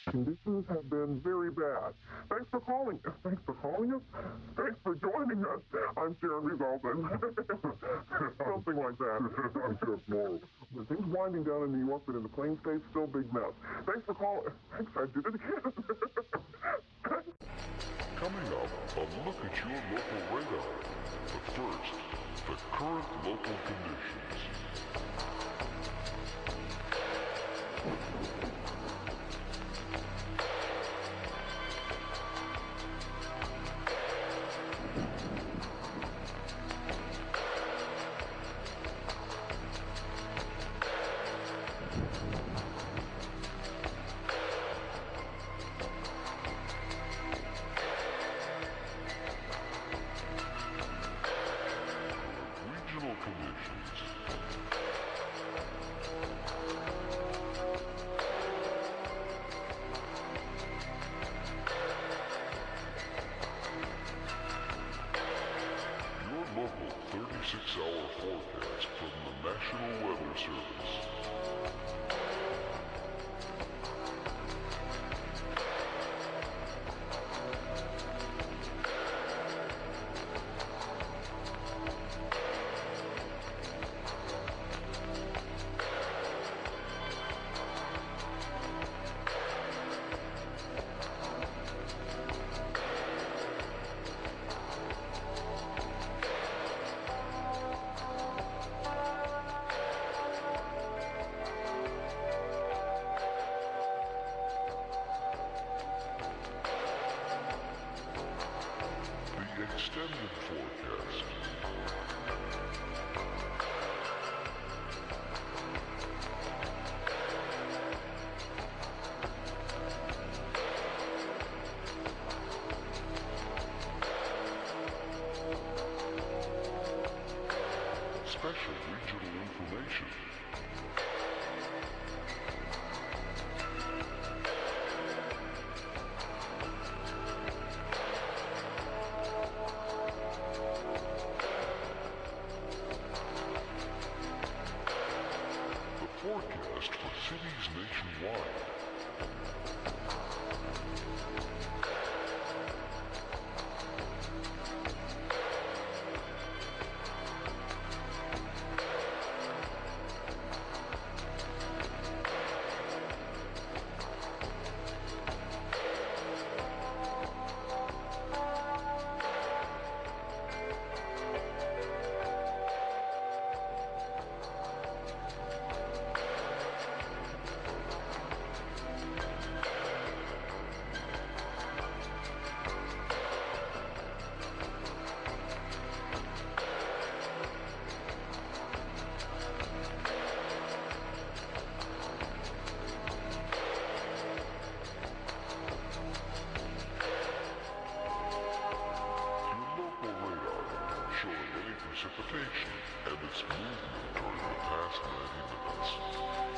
Conditions have been very bad. Thanks for calling. Thanks for calling us. Thanks for joining us. I'm Sharon Resolvin. Something like that. I'm just more. With things winding down in New York, but in the Plain States, still big mess. Thanks for calling. Thanks, I did it again. Coming up, a look at your local radar. But first, the current local conditions. Local 36-hour forecast from the National Weather Service. Extended forecast. Special regional information. Forecast for cities nationwide. Precipitation and its movement during the past 90 minutes.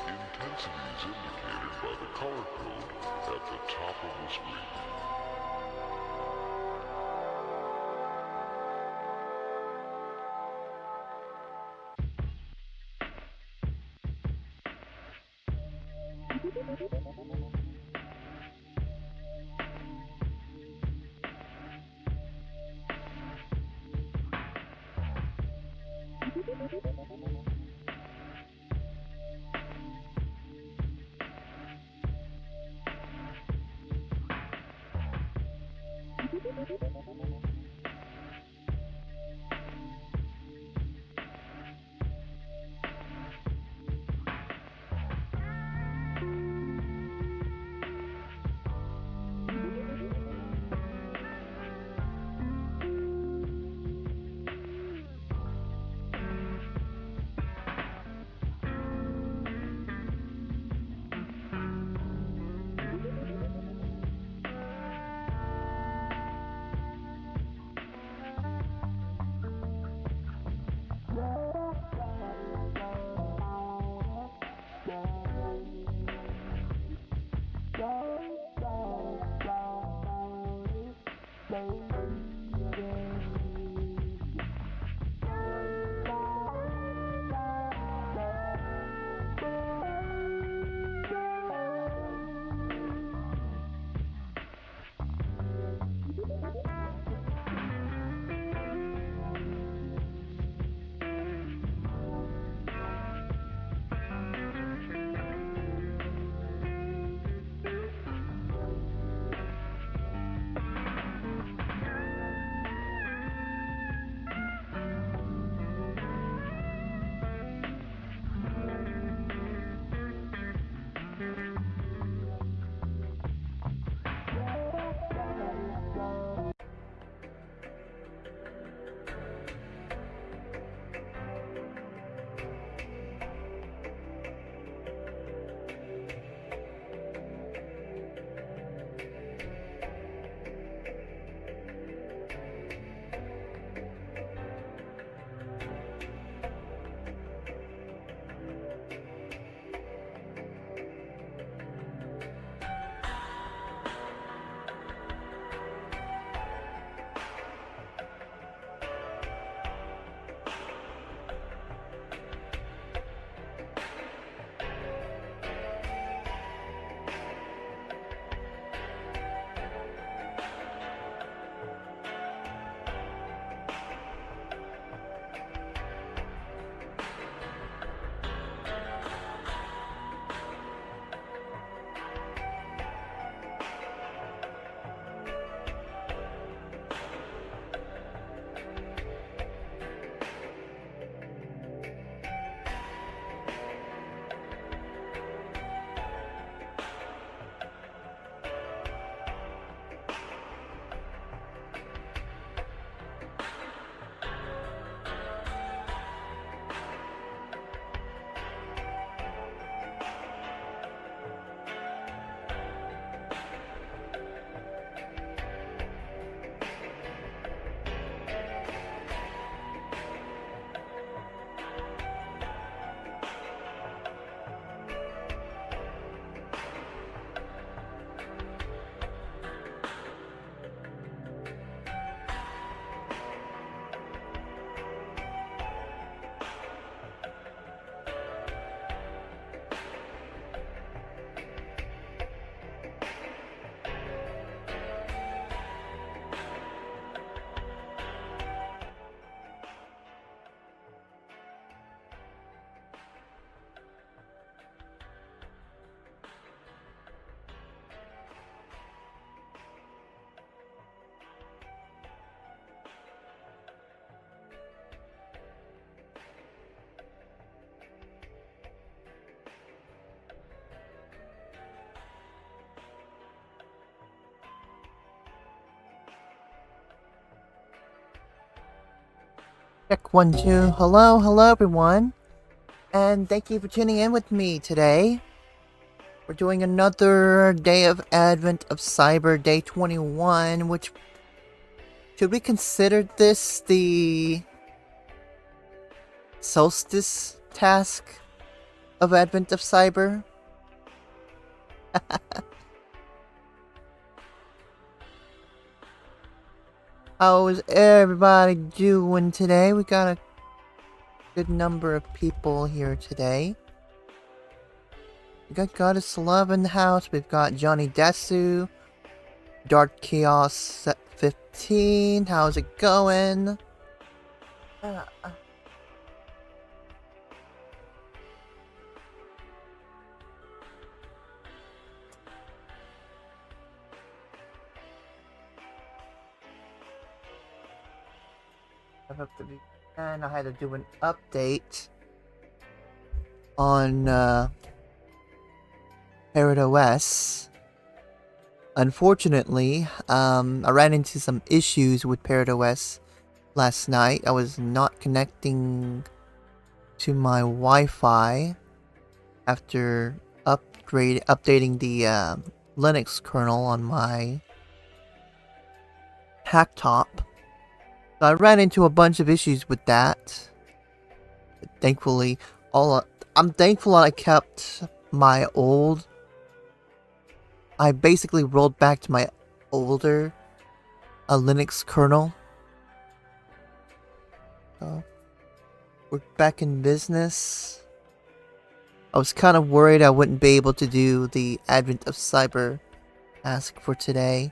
Intensity is indicated by the color code at the top of the screen. Check 1, 2. Hello everyone. And thank you for tuning in with me today. We're doing another day of Advent of Cyber, day 21, which... should we consider this the... solstice task of Advent of Cyber? How is everybody doing today? We got a good number of people here today. We got Goddess Love in the house. We've got Johnny Desu, Dark Chaos 15. How's it going? And I had to do an update on ParadoS. Unfortunately, I ran into some issues with ParadoS last night. I was not connecting to my Wi-Fi after updating the Linux kernel on my hacktop. So I ran into a bunch of issues with that. But thankfully, I'm thankful I kept my old... I basically rolled back to my older Linux kernel. So, we're back in business. I was kind of worried I wouldn't be able to do the Advent of Cyber task for today,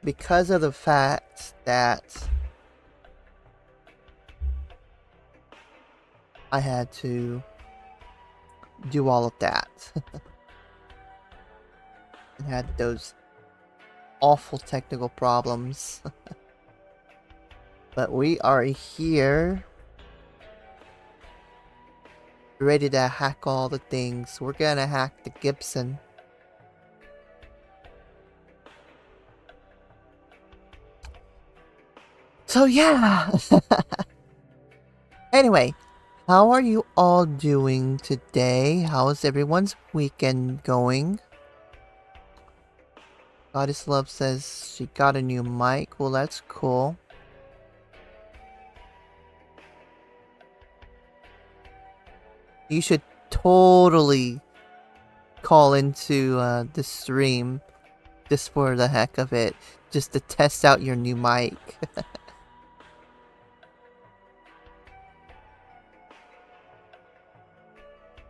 because of the fact that I had to do all of that. And had those awful technical problems. But we are here, ready to hack all the things. We're gonna hack the Gibson. So yeah. Anyway, how are you all doing today? How is everyone's weekend going? Goddess Love says she got a new mic. Well, that's cool. You should totally call into the stream just for the heck of it, just to test out your new mic.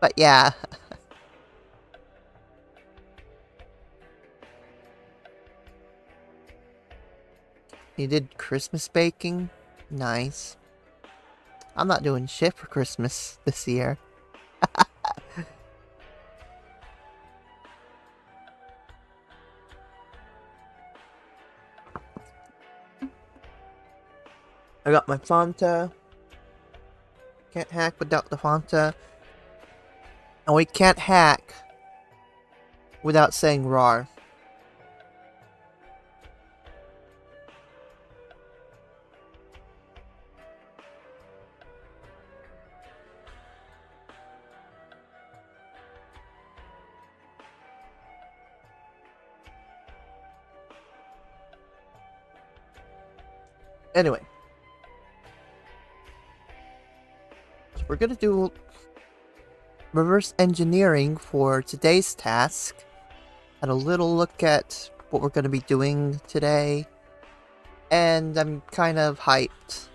But yeah. You did Christmas baking? Nice. I'm not doing shit for Christmas this year. I got my Fanta. Can't hack without the Fanta. And we can't hack without saying RAR. Anyway. So we're gonna do reverse engineering for today's task. Had a little look at what we're going to be doing today, and I'm kind of hyped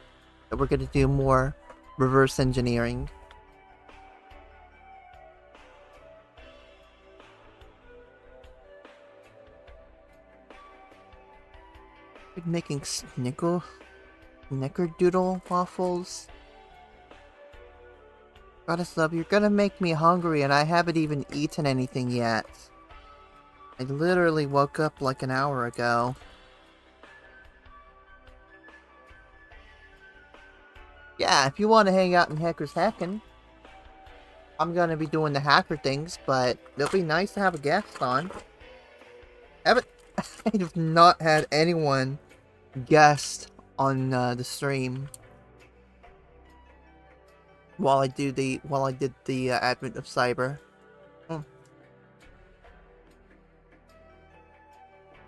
that we're going to do more reverse engineering. Been making snickerdoodle waffles. Goddess Love, you're gonna make me hungry and I haven't even eaten anything yet. I literally woke up like an hour ago. Yeah, if you want to hang out in Hackers Hackin', I'm gonna be doing the hacker things, but it'll be nice to have a guest on. I have not had anyone guest on the stream while I did the Advent of Cyber.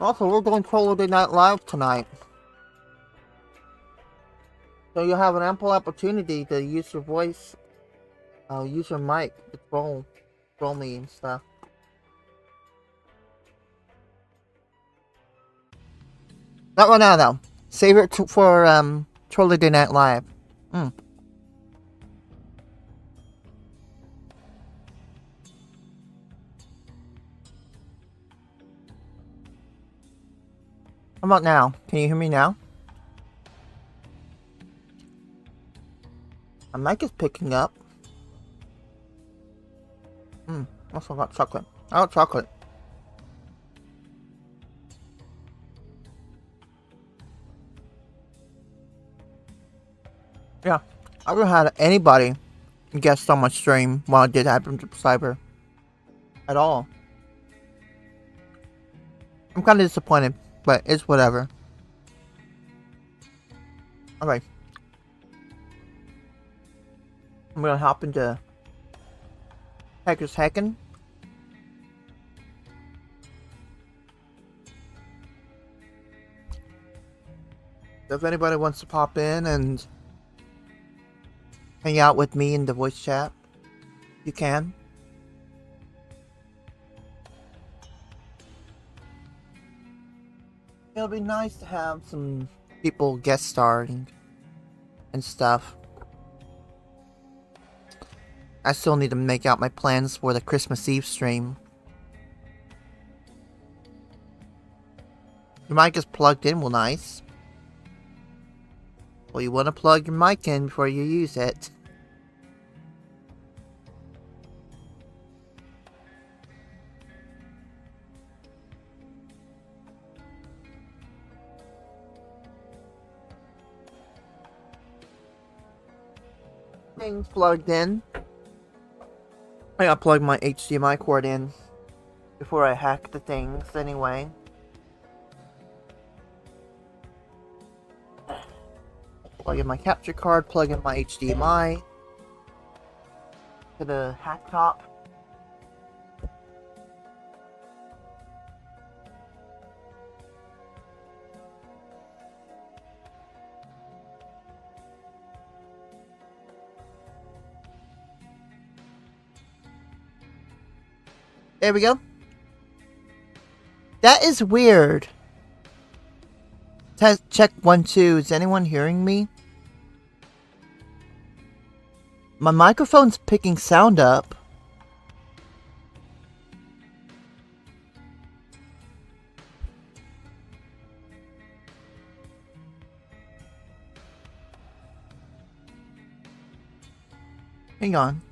Also, we're doing Holiday Night Live tonight. So you'll have an ample opportunity to use your voice, use your mic to troll me and stuff. Not right now, though. Save it for Holiday Night Live. How about now? Can you hear me now? My mic is picking up. Also got chocolate. I got chocolate. Yeah, I haven't had anybody guest on my stream while I did Advent of Cyber. At all. I'm kind of disappointed, but it's whatever. Alright. I'm gonna hop into Hackers Hacking. If anybody wants to pop in and hang out with me in the voice chat, you can. It'll be nice to have some people guest starring and stuff. I still need to make out my plans for the Christmas Eve stream. Your mic is plugged in, well, nice. Well, you want to plug your mic in before you use it. Things plugged in. I gotta plug my HDMI cord in before I hack the things anyway. Plug in my capture card, plug in my HDMI to the hack top. There we go. That is weird. Test check 1 2. Is anyone hearing me? My microphone's picking sound up. Hang on.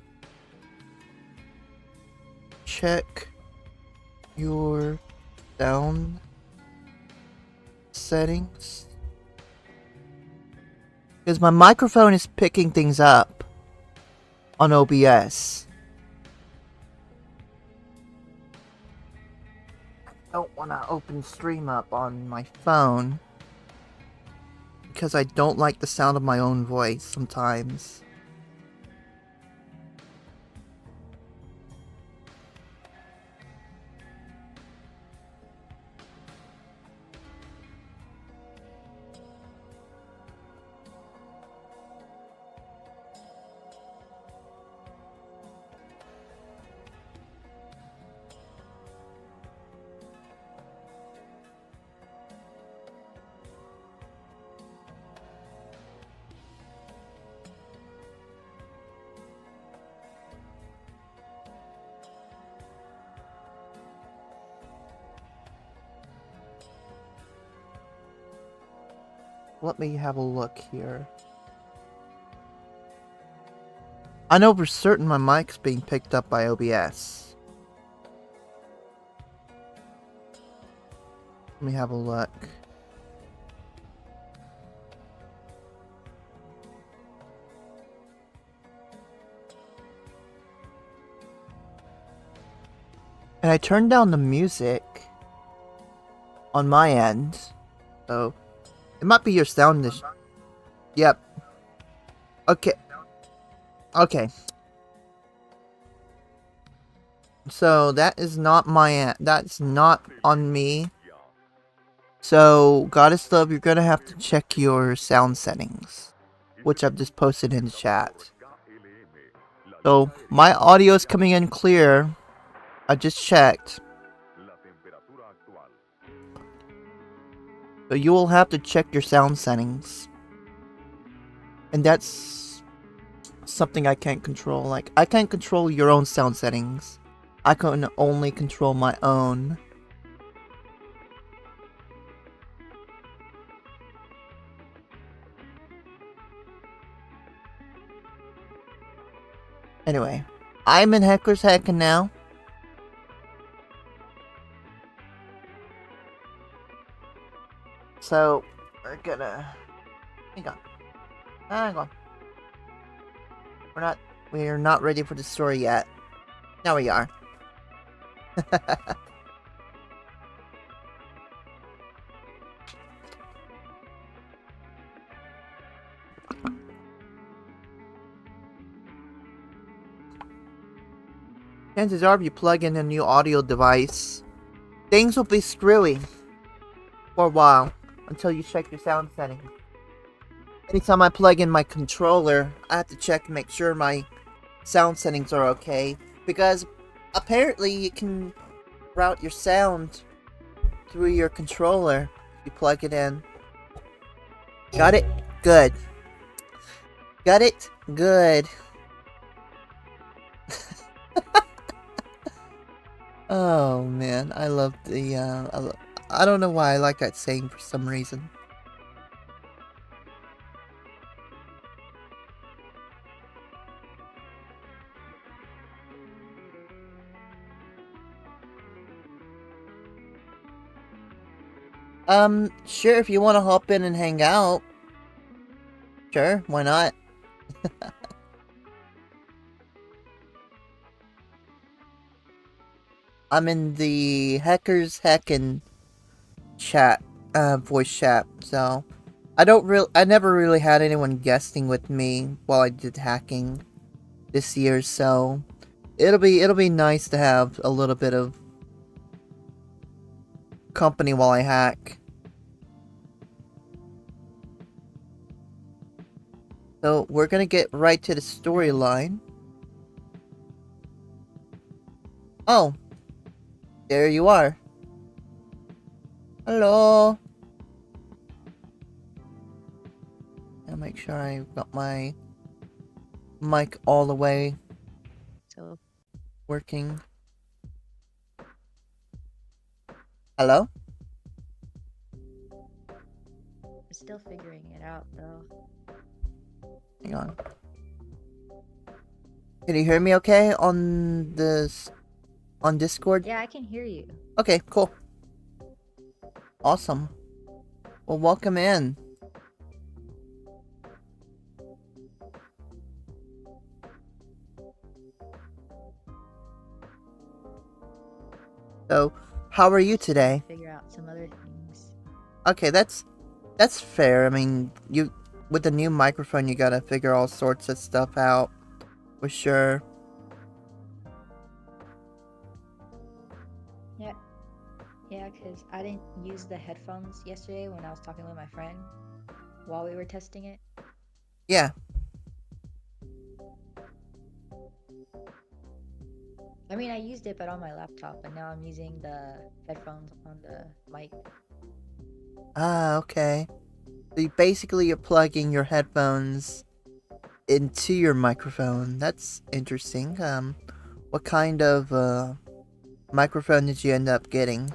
Check your sound settings. Because my microphone is picking things up on OBS. I don't want to open stream up on my phone because I don't like the sound of my own voice sometimes. Let me have a look here. I know for certain my mic's being picked up by OBS. Let me have a look. And I turned down the music on my end, so it might be your sound issue. Yep. Okay. Okay. So that is not that's not on me. So, Goddess Love, you're gonna have to check your sound settings, which I've just posted in the chat. So, my audio is coming in clear. I just checked. So you will have to check your sound settings. And that's something I can't control. Like, I can't control your own sound settings. I can only control my own. Anyway, I'm in Heckler's Heckin' now. So, we're gonna... Hang on. We're not ready for the story yet. Now we are. Chances are if you plug in a new audio device, things will be screwy for a while until you check your sound settings. Anytime I plug in my controller, I have to check and make sure my sound settings are okay, because apparently you can route your sound through your controller if you plug it in. Got it? Good. Got it? Good. Oh man, I love the I don't know why I like that saying for some reason. Sure, if you want to hop in and hang out. Sure, why not? I'm in the Hackers Heckin' chat, voice chat, so I never really had anyone guesting with me while I did hacking this year, so it'll be nice to have a little bit of company while I hack. So we're gonna get right to the storyline. Oh, there you are. Hello. I'll make sure I got my mic all the way working. Hello? I'm still figuring it out, though. Hang on. Can you hear me okay on Discord? Yeah, I can hear you. Okay, cool. Awesome. Well, welcome in. So, how are you today? Figure out some other things. Okay, that's fair. I mean, with the new microphone, you gotta figure all sorts of stuff out, for sure. Yeah, because I didn't use the headphones yesterday when I was talking with my friend while we were testing it. Yeah. I mean, I used it, but on my laptop, and now I'm using the headphones on the mic. Ah, okay. So you're plugging your headphones into your microphone. That's interesting. What kind of microphone did you end up getting?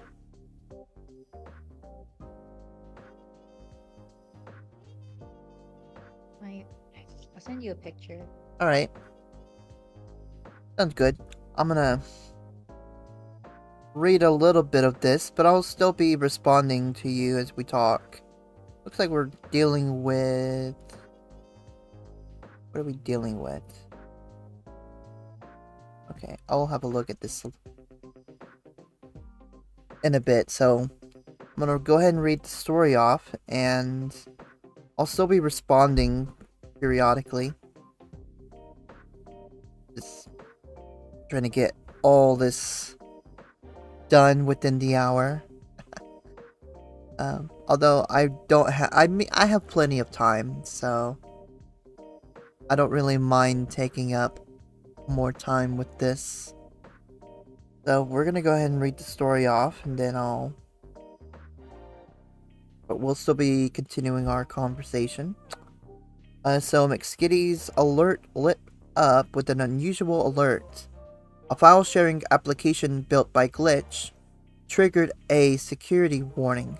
I'll send you a picture. Alright. Sounds good. I'm gonna read a little bit of this, but I'll still be responding to you as we talk. Looks like we're dealing with... What are we dealing with? Okay, I'll have a look at this in a bit, so I'm gonna go ahead and read the story off, and I'll still be responding periodically. Just trying to get all this done within the hour. Although I don't have, I have plenty of time, so I don't really mind taking up more time with this. So we're gonna go ahead and read the story off, and then but we'll still be continuing our conversation. So McSkidy's alert lit up with an unusual alert. A file sharing application built by Glitch triggered a security warning.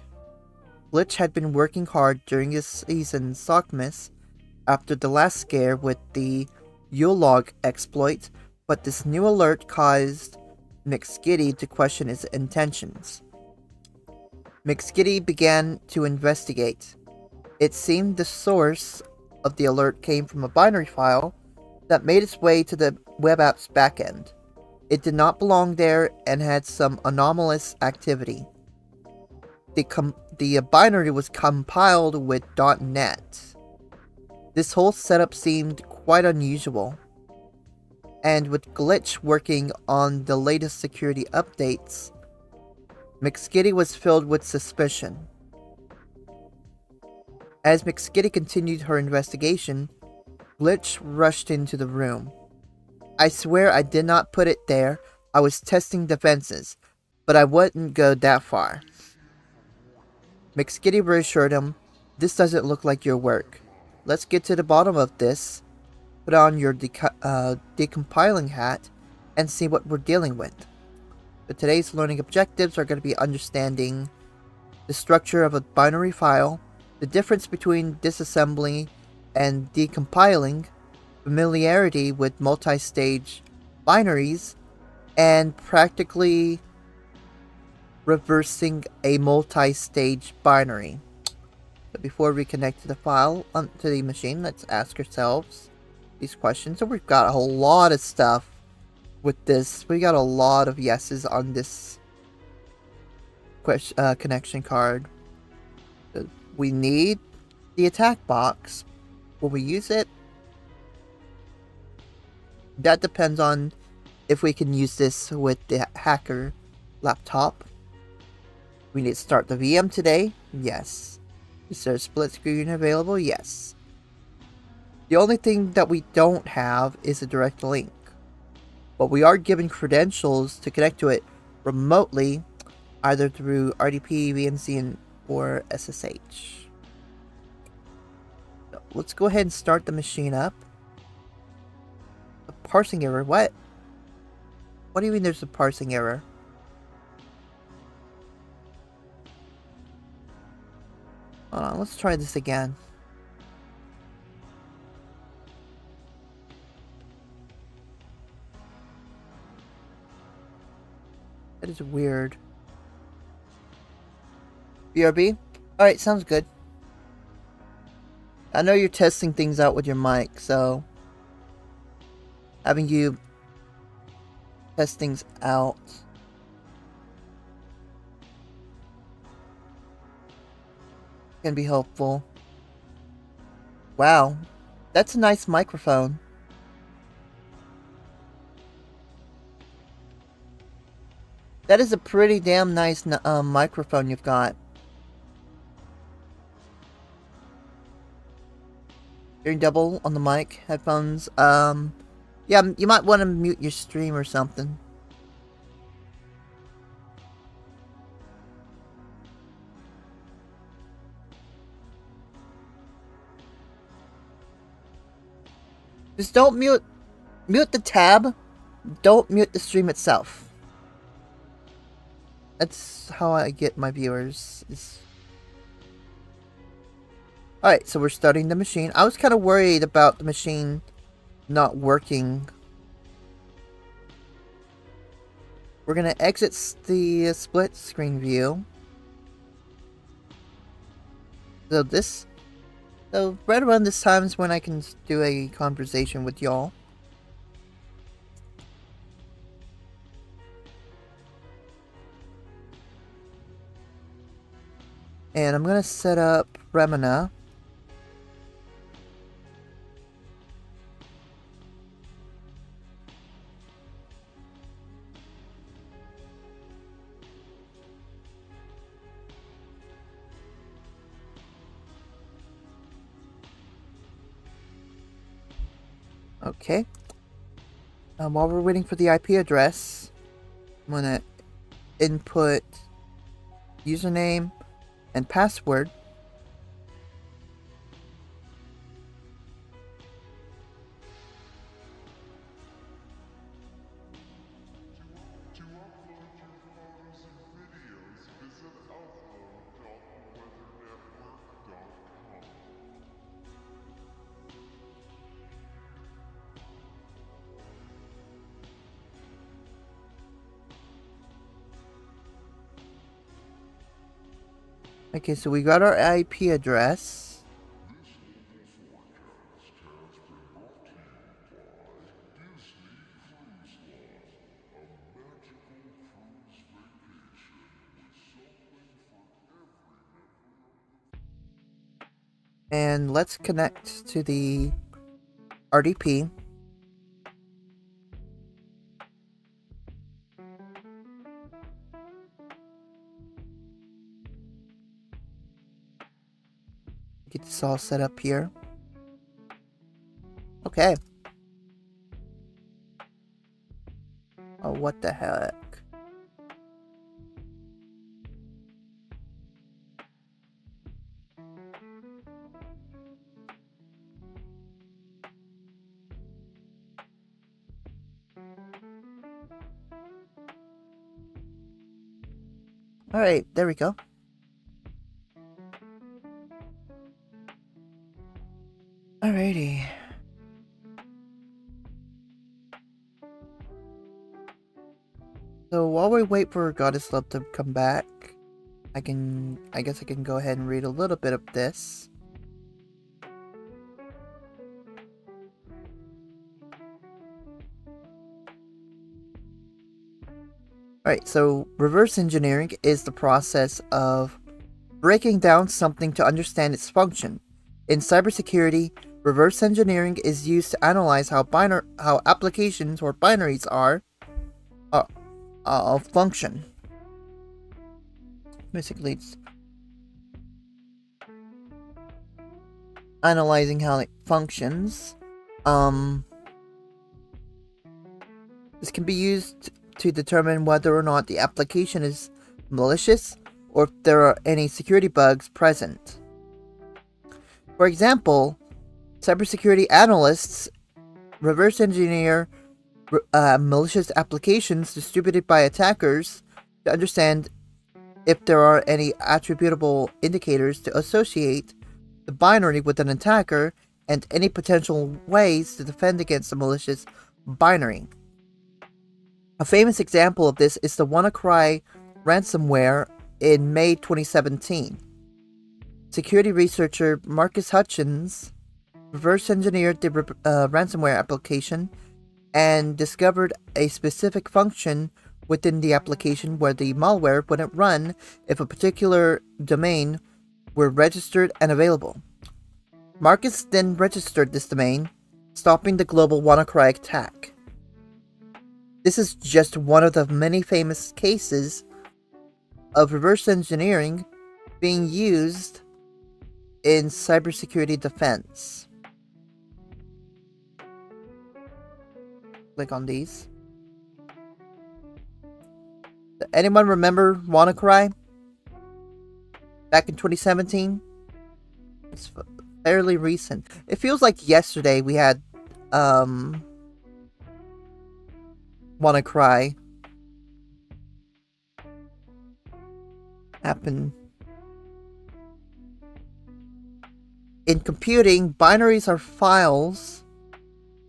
Glitch had been working hard during his season's Sockmas after the last scare with the Yeahhhh exploit, but this new alert caused McSkidy to question his intentions. McSkidy began to investigate. It seemed the source of the alert came from a binary file that made its way to the web app's backend. It did not belong there and had some anomalous activity. The binary was compiled with .NET. This whole setup seemed quite unusual. And with Glitch working on the latest security updates, McSkidy was filled with suspicion. As McSkidy continued her investigation, Glitch rushed into the room. I swear I did not put it there. I was testing defenses, but I wouldn't go that far. McSkidy reassured him, this doesn't look like your work. Let's get to the bottom of this, put on your decompiling hat, and see what we're dealing with. But today's learning objectives are going to be understanding the structure of a binary file, the difference between disassembly and decompiling, familiarity with multi-stage binaries, and practically reversing a multi-stage binary. But before we connect to the file, to the machine, let's ask ourselves these questions. So we've got a whole lot of stuff with this. We got a lot of yeses on this connection card. We need the attack box. Will we use it? That depends on if we can use this with the hacker laptop. We need to start the VM today. Yes. Is there a split screen available? Yes. The only thing that we don't have is a direct link. But we are given credentials to connect to it remotely, either through RDP, VNC, or SSH. So let's go ahead and start the machine up. A parsing error? What? What do you mean there's a parsing error? Hold on, let's try this again. That is weird. BRB? Alright, sounds good. I know you're testing things out with your mic, so having you test things out can be helpful. Wow, that's a nice microphone. That is a pretty damn nice microphone you've got. Hearing double on the mic, headphones. Yeah, you might want to mute your stream or something. Just don't mute the tab. Don't mute the stream itself. That's how I get my viewers. Alright, so we're starting the machine. I was kind of worried about the machine not working. We're going to exit the split screen view. So right around this time is when I can do a conversation with y'all. And I'm going to set up Remina. Okay. While we're waiting for the IP address, I'm gonna input username and password. To upload your photos and videos, visit upload.weathernetwork.com. Okay, so we got our IP address. And let's connect to the RDP. Get this all set up here. Okay. Oh, what the heck? Alright, there we go. Alrighty. So while we wait for Goddess Love to come back, I guess I can go ahead and read a little bit of this. Alright, so reverse engineering is the process of breaking down something to understand its function. In cybersecurity, reverse engineering is used to analyze how applications or binaries function. Basically, it's analyzing how it functions. This can be used to determine whether or not the application is malicious or if there are any security bugs present. For example, cybersecurity analysts reverse engineer malicious applications distributed by attackers to understand if there are any attributable indicators to associate the binary with an attacker and any potential ways to defend against a malicious binary. A famous example of this is the WannaCry ransomware in May 2017. Security researcher Marcus Hutchins reverse engineered the ransomware application and discovered a specific function within the application where the malware wouldn't run if a particular domain were registered and available. Marcus then registered this domain, stopping the global WannaCry attack. This is just one of the many famous cases of reverse engineering being used in cybersecurity defense. Click on these. Anyone remember WannaCry? Back in 2017? It's fairly recent. It feels like yesterday we had WannaCry happen. In computing, binaries are files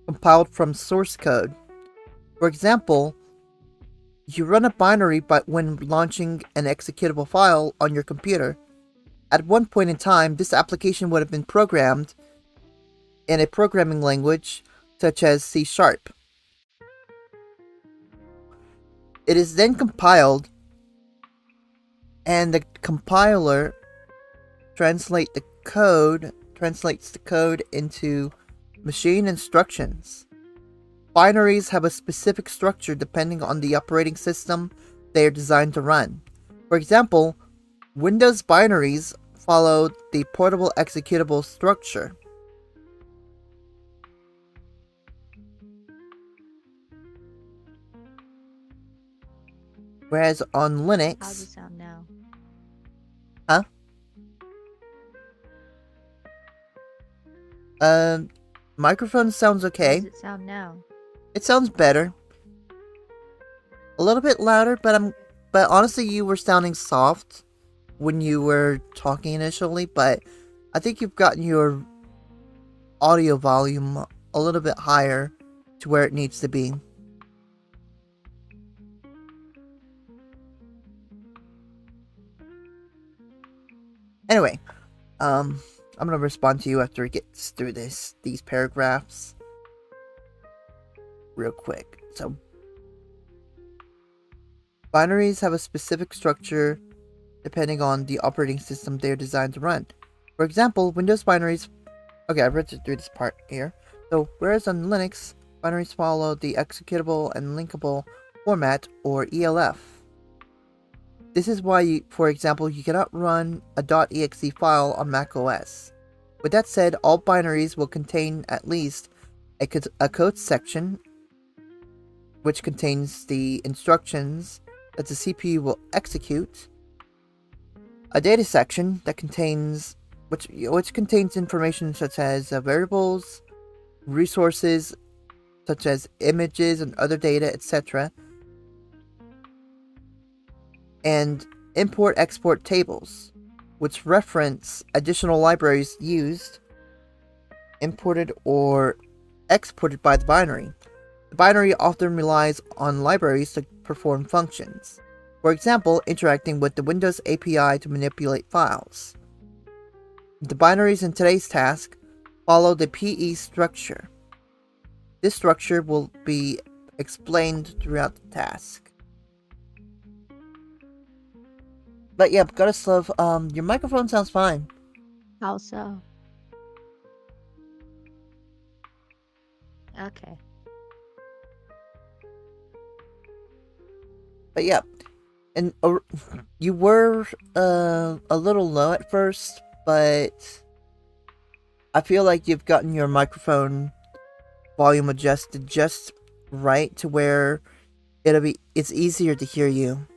compiled from source code. For example, you run a binary when launching an executable file on your computer. At one point in time, this application would have been programmed in a programming language such as C#. It is then compiled, and the compiler translates the code into machine instructions. Binaries have a specific structure depending on the operating system they are designed to run. For example, Windows binaries follow the portable executable structure. Whereas on How's it Linux, sound now? microphone sounds How okay. does it sound now? It sounds better. A little bit louder, but honestly, you were sounding soft when you were talking initially, but I think you've gotten your audio volume a little bit higher to where it needs to be. Anyway, I'm gonna respond to you after it gets through these paragraphs real quick. So, binaries have a specific structure depending on the operating system they are designed to run. For example, Windows binaries... Okay, I've read through this part here. So, whereas on Linux, binaries follow the executable and linkable format, or ELF. This is why, for example, you cannot run a .exe file on macOS. With that said, all binaries will contain at least a code section, which contains the instructions that the CPU will execute, a data section that contains which contains information such as variables, resources such as images and other data, etc., and import-export tables, which reference additional libraries used, imported, or exported by the binary. The binary often relies on libraries to perform functions. For example, interacting with the Windows API to manipulate files. The binaries in today's task follow the PE structure. This structure will be explained throughout the task. But yeah, Goddesslove, your microphone sounds fine. How so? Okay. But yeah, and you were a little low at first, but I feel like you've gotten your microphone volume adjusted just right to where it's easier to hear you.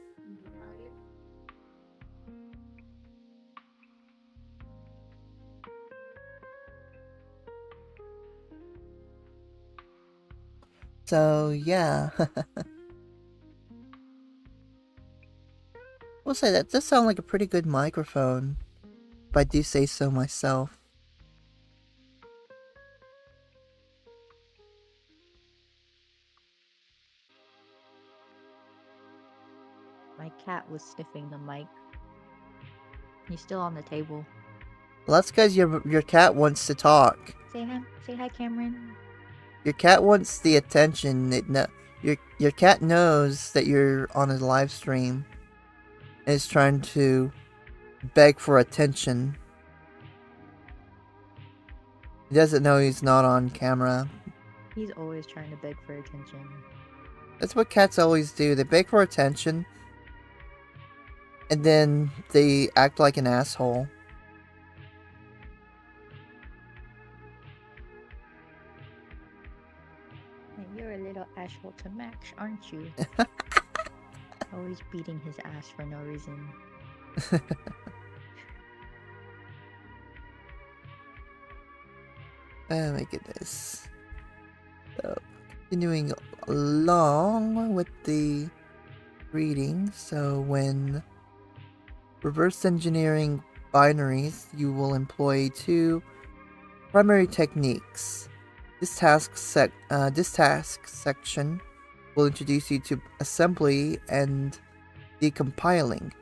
So yeah. We'll say that does sound like a pretty good microphone, if I do say so myself. My cat was sniffing the mic. He's still on the table. Well, that's because your cat wants to talk. Say hi, Cameron. Your cat wants the attention. Your cat knows that you're on a live stream and is trying to beg for attention. He doesn't know he's not on camera. He's always trying to beg for attention. That's what cats always do. They beg for attention, and then they act like an asshole. You're a little asshole to Max, aren't you? Always beating his ass for no reason. Oh my goodness. So, continuing along with the reading. So when reverse engineering binaries, you will employ two primary techniques. This task section will introduce you to assembly and decompiling,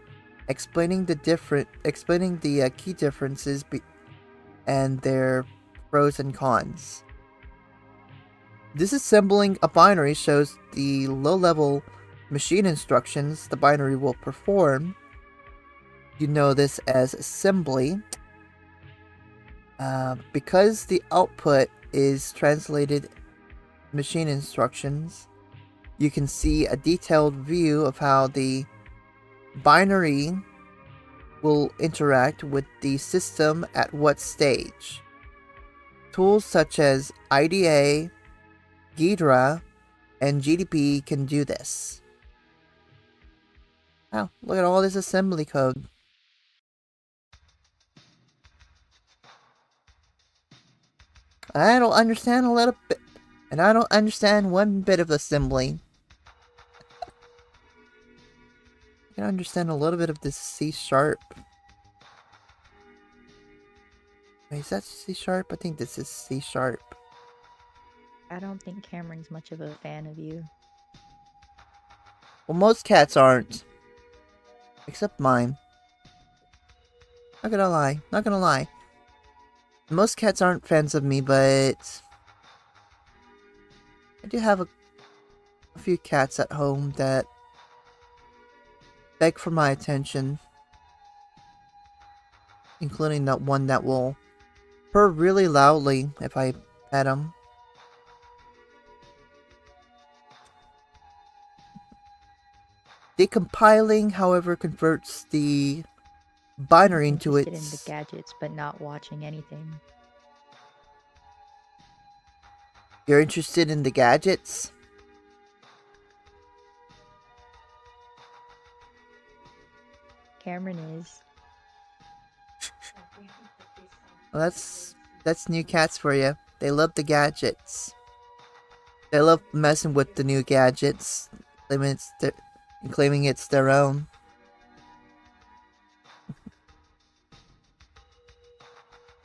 explaining the key differences and their pros and cons. Disassembling a binary shows the low-level machine instructions the binary will perform. You know this as assembly. Because the output is translated machine instructions, you can see a detailed view of how the binary will interact with the system at what stage. Tools such as IDA, Ghidra, and GDP can do this. Wow, look at all this assembly code. I don't understand a little bit, and I don't understand one bit of assembly. I can understand a little bit of this C#. Wait, is that C#? I think this is C#. I don't think Cameron's much of a fan of you. Well, most cats aren't. Except mine. Not gonna lie. Not gonna lie. Most cats aren't fans of me, but I do have a few cats at home that beg for my attention. Including that one that will purr really loudly if I pet him. Decompiling, however, converts the binary into its... in the gadgets, but not watching anything. You're interested in the gadgets? Cameron is. Well, that's new cats for you. They love the gadgets. They love messing with the new gadgets, claiming it's their own.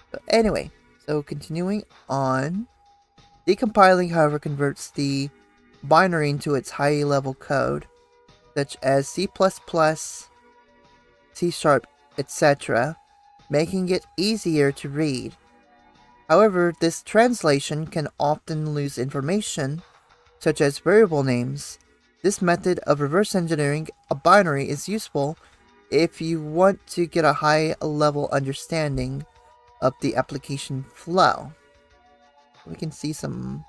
But anyway, so continuing on. Decompiling, however, converts the binary into its high-level code, such as C++, C#, etc., making it easier to read. However, this translation can often lose information, such as variable names. This method of reverse engineering a binary is useful if you want to get a high-level understanding of the application flow. We can see some...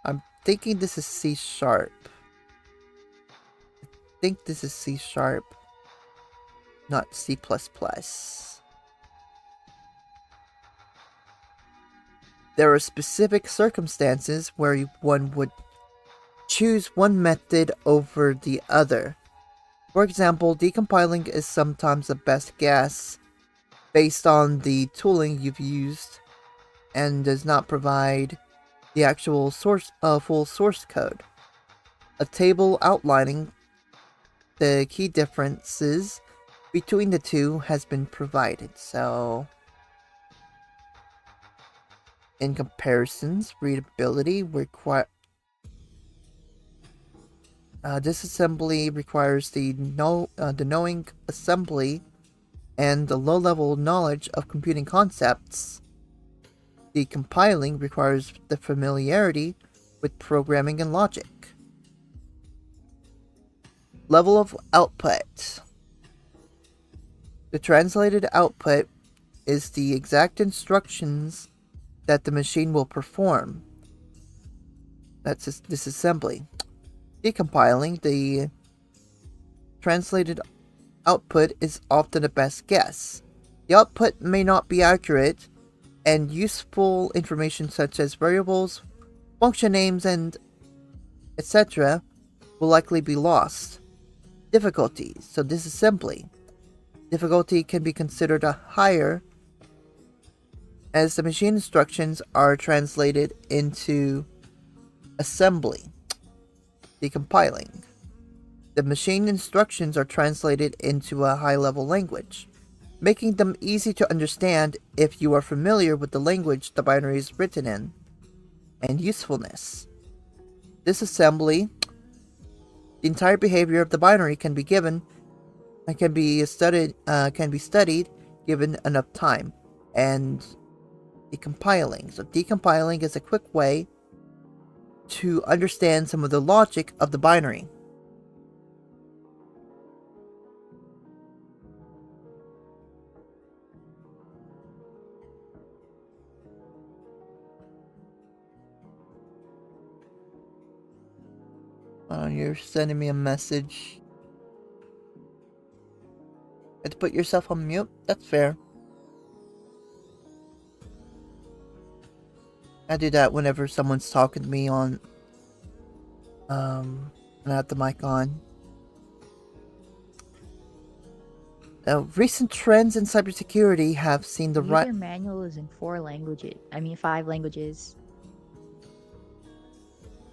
I'm thinking this is C#. I think this is C#, not C++. There are specific circumstances where one would choose one method over the other. For example, decompiling is sometimes the best guess based on the tooling you've used and does not provide the actual full source code. A table outlining the key differences between the two has been provided. So, in comparisons, readability disassembly requires the knowing assembly and the low-level knowledge of computing concepts. Decompiling requires the familiarity with programming and logic. Level of output. The translated output is the exact instructions that the machine will perform. That's disassembly. Decompiling, the translated output is often a best guess. The output may not be accurate, and useful information such as variables, function names, and etc. will likely be lost. Difficulty. So disassembly. Difficulty can be considered a higher as the machine instructions are translated into assembly. Decompiling. The machine instructions are translated into a high-level language, making them easy to understand if you are familiar with the language the binary is written in. And usefulness. Disassembly. The entire behavior of the binary can be given and can be studied given enough time. And decompiling. So decompiling is a quick way to understand some of the logic of the binary. You're sending me a message. You have to put yourself on mute? That's fair. I do that whenever someone's talking to me on and I have the mic on. Now, recent trends in cybersecurity have seen the User manual is in 5 languages.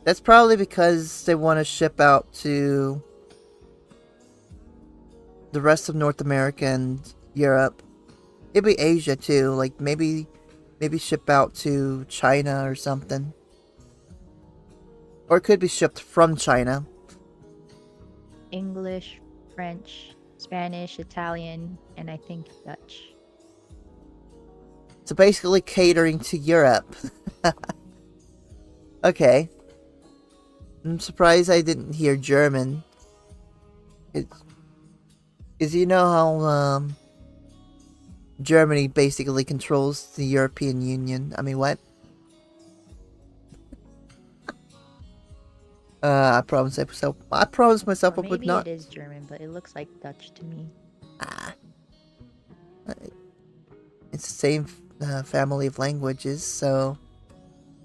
That's probably because they want to ship out to the rest of North America and Europe. It'd be Asia too, like maybe ship out to China or something. Or it could be shipped from China. English, French, Spanish, Italian, and I think Dutch. So basically catering to Europe. Okay. I'm surprised I didn't hear German. Because you know how Germany basically controls the European Union. I mean, what? I promised myself I would not. Maybe it is German, but it looks like Dutch to me. It's the same family of languages, so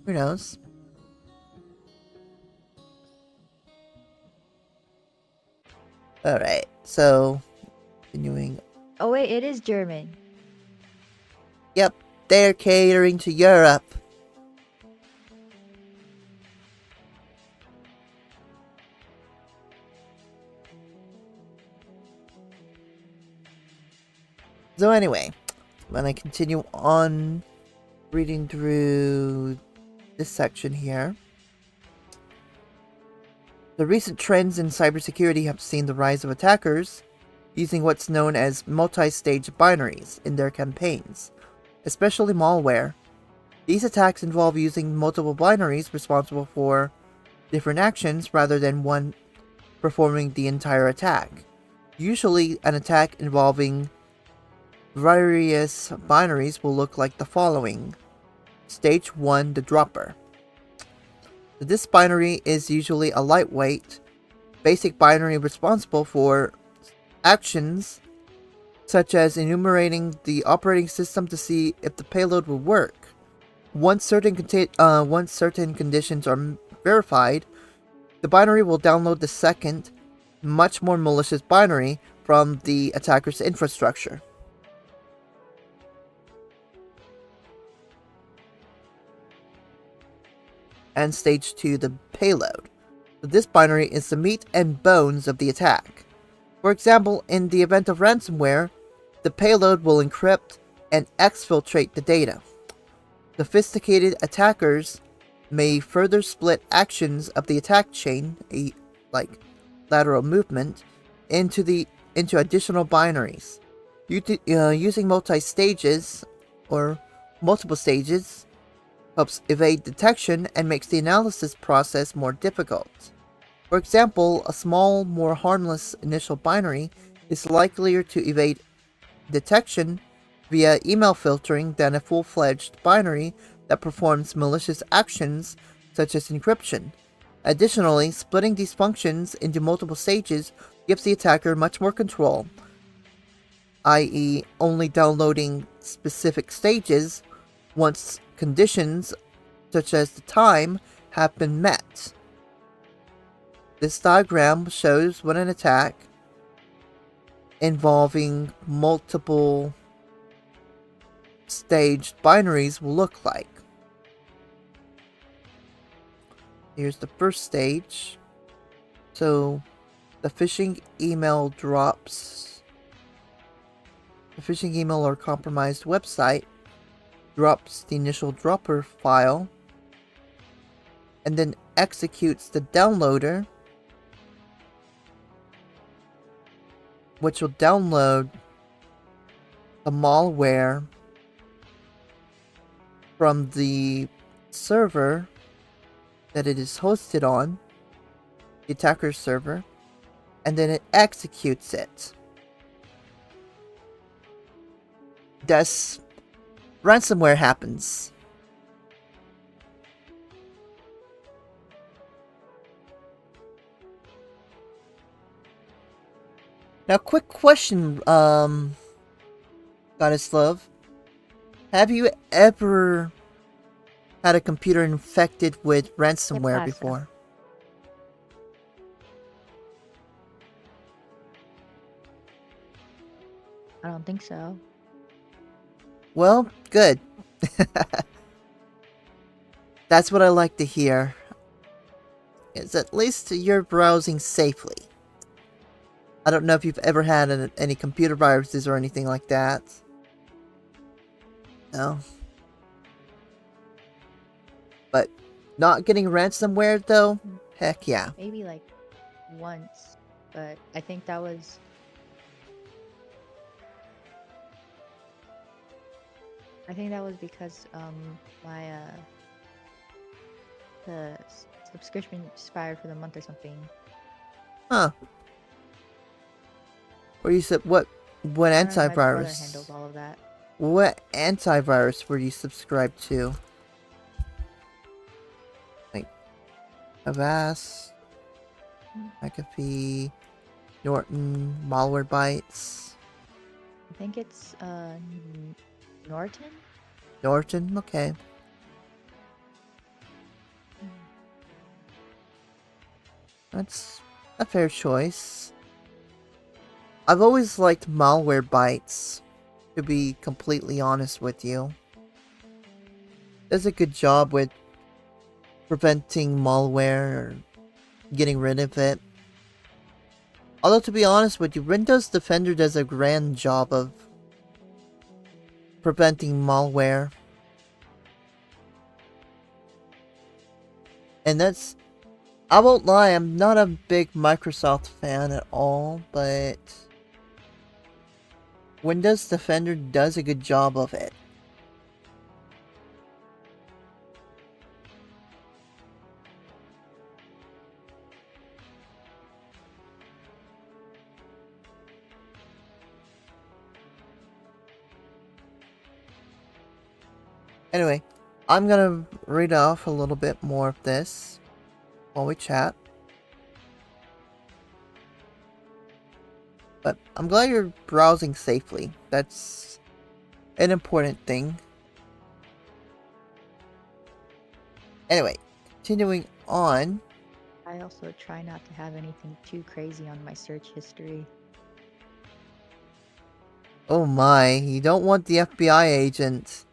who knows? Alright, so continuing. Oh wait, it is German. Yep, they're catering to Europe. So anyway, when I continue on reading through this section here, the recent trends in cybersecurity have seen the rise of attackers using what's known as multi-stage binaries in their campaigns, especially malware. These attacks involve using multiple binaries responsible for different actions rather than one performing the entire attack. Usually, an attack involving various binaries will look like the following. Stage 1, the dropper. This binary is usually a lightweight, basic binary responsible for actions such as enumerating the operating system to see if the payload will work. Once certain conditions are verified, the binary will download the second, much more malicious binary from the attacker's infrastructure. And stage 2, the payload. This binary is the meat and bones of the attack. For example, in the event of ransomware, the payload will encrypt and exfiltrate the data. Sophisticated attackers may further split actions of the attack chain, like lateral movement, into additional binaries. Using multi-stages or multiple stages helps evade detection and makes the analysis process more difficult. For example, a small, more harmless initial binary is likelier to evade detection via email filtering than a full-fledged binary that performs malicious actions such as encryption. Additionally, splitting these functions into multiple stages gives the attacker much more control, i.e. only downloading specific stages once conditions such as the time have been met. This diagram shows what an attack involving multiple staged binaries will look like. Here's the first stage. So the phishing email drops. The phishing email or compromised website drops the initial dropper file and then executes the downloader, which will download the malware from the server that it is hosted on, the attacker's server, and then it executes it. Thus, ransomware happens. Now, quick question, Goddess Love. Have you ever had a computer infected with ransomware before? I don't think so. Well, good. That's what I like to hear. Is at least you're browsing safely. I don't know if you've ever had any computer viruses or anything like that. No. But not getting ransomware though? Heck yeah. Maybe like once, but I think that was because my the subscription expired for the month or something. Huh. Or you said what I don't know, my brother antivirus? handles all of that. What antivirus were you subscribed to? Like Avast, McAfee, Norton, Malwarebytes. I think it's Norton. Norton, okay. That's a fair choice. I've always liked Malwarebytes, to be completely honest with you. Does a good job with preventing malware or getting rid of it. Although to be honest with you, Windows Defender does a grand job of preventing malware. And that's... I won't lie, I'm not a big Microsoft fan at all, but Windows Defender does a good job of it. Anyway, I'm gonna read off a little bit more of this while we chat. But I'm glad you're browsing safely. That's an important thing. Anyway, continuing on. I also try not to have anything too crazy on my search history. Oh my, you don't want the FBI agent.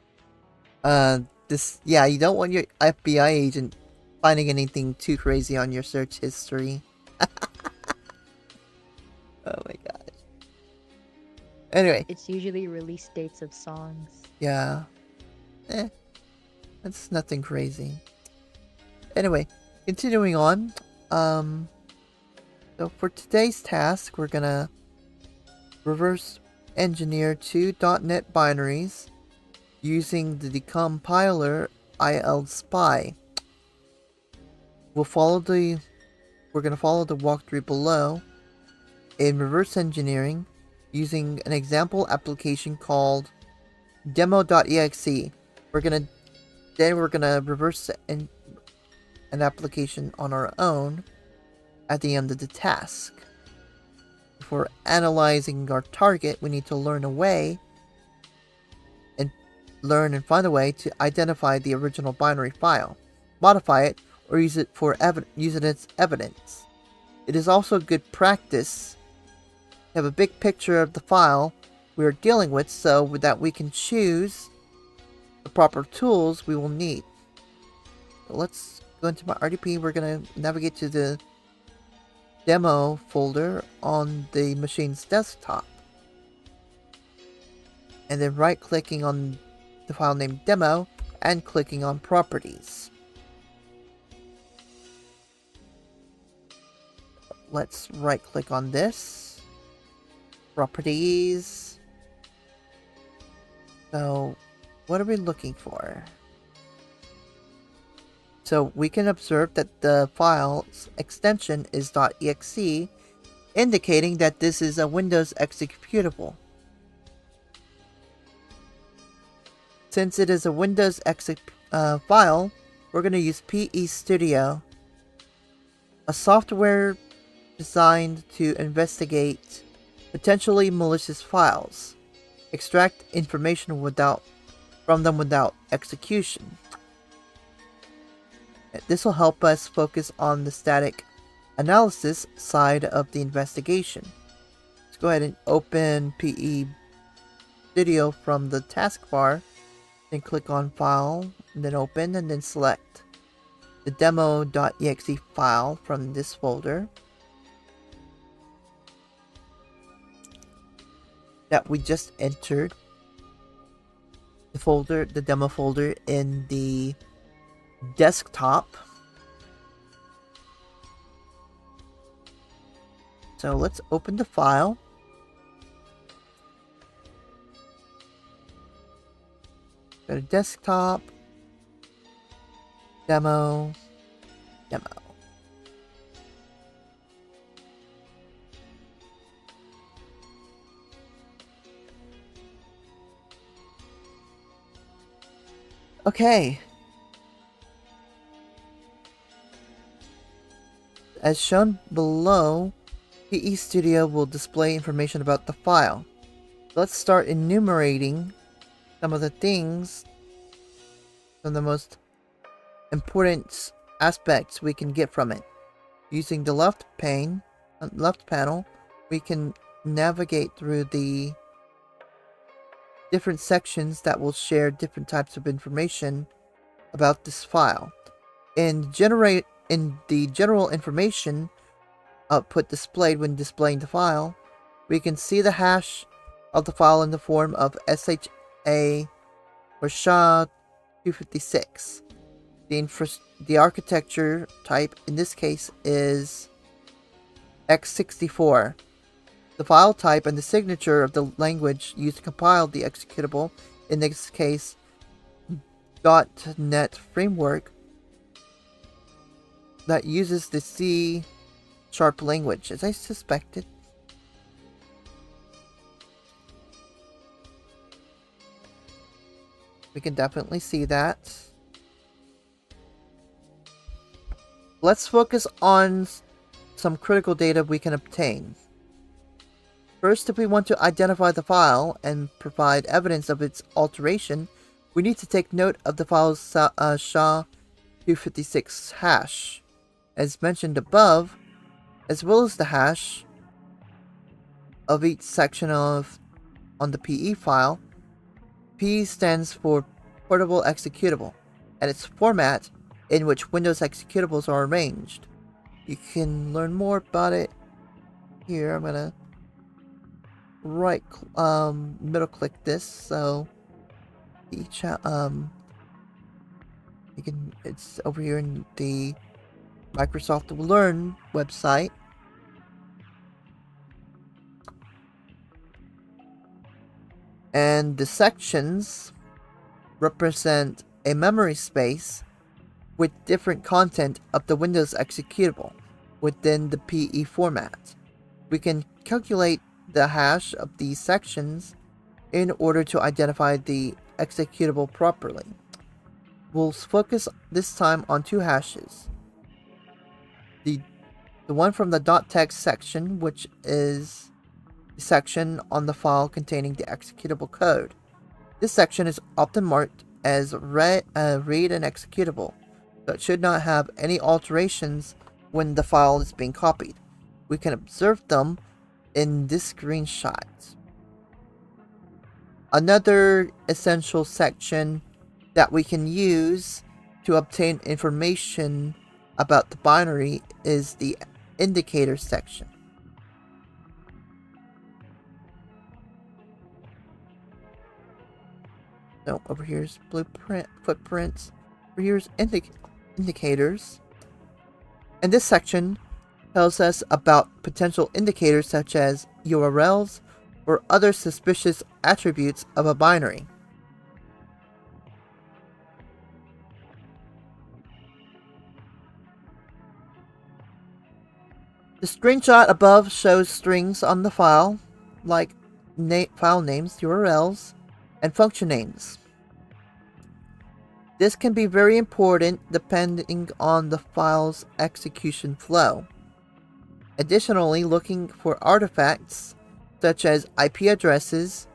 You don't want your FBI agent finding anything too crazy on your search history. Oh my gosh. Anyway. It's usually release dates of songs. Yeah. That's nothing crazy. Anyway, continuing on. So for today's task, we're gonna reverse engineer two .NET binaries using the decompiler ILSpy. We're gonna follow the walkthrough below. In reverse engineering, using an example application called demo.exe. We're gonna reverse an application on our own at the end of the task. Before analyzing our target, we need to learn and find a way to identify the original binary file, modify it, or use it as evidence. It is also good practice to have a big picture of the file we are dealing with so that we can choose the proper tools we will need. So let's go into my RDP. We're going to navigate to the demo folder on the machine's desktop. And then right-clicking on the file named demo and clicking on properties. Let's right-click on this. Properties. So, what are we looking for? So, we can observe that the file's extension is .exe, indicating that this is a Windows executable. Since it is a Windows file, we're going to use PE Studio, a software designed to investigate potentially malicious files, extract information from them without execution. This will help us focus on the static analysis side of the investigation. Let's go ahead and open PE Studio from the taskbar, then click on File, and then Open, and then select the demo.exe file from this folder that we just entered. The demo folder in the desktop. So let's open the file. Go to desktop, demo. Okay. As shown below, PE Studio will display information about the file. Let's start enumerating some of the things, some of the most important aspects we can get from it. Using the left panel, we can navigate through the different sections that will share different types of information about this file. In the general information output displayed when displaying the file, we can see the hash of the file in the form of SHA or SHA-256. The architecture type in this case is x64. The file type and the signature of the language used to compile the executable, in this case .NET framework, that uses the C# language, as I suspected. We can definitely see that. Let's focus on some critical data we can obtain. First, if we want to identify the file and provide evidence of its alteration, we need to take note of the file's SHA-256 hash, as mentioned above, as well as the hash of each section on the PE file. P stands for Portable Executable, and its format in which Windows executables are arranged. You can learn more about it here. I'm gonna middle click this, so it's over here in the Microsoft Learn website. And the sections represent a memory space with different content of the Windows executable within the PE format. We can calculate the hash of these sections in order to identify the executable properly. We'll focus this time on two hashes. The one from the .text section, which is the section on the file containing the executable code. This section is often marked as read and executable, so it should not have any alterations when the file is being copied. We can observe them in this screenshot. Another essential section that we can use to obtain information about the binary is the indicator section. So over here's footprints. Over here's indicators. And this section tells us about potential indicators such as URLs or other suspicious attributes of a binary. The screenshot above shows strings on the file, like file names, URLs, and function names. This can be very important depending on the file's execution flow. Additionally, looking for artifacts such as IP addresses,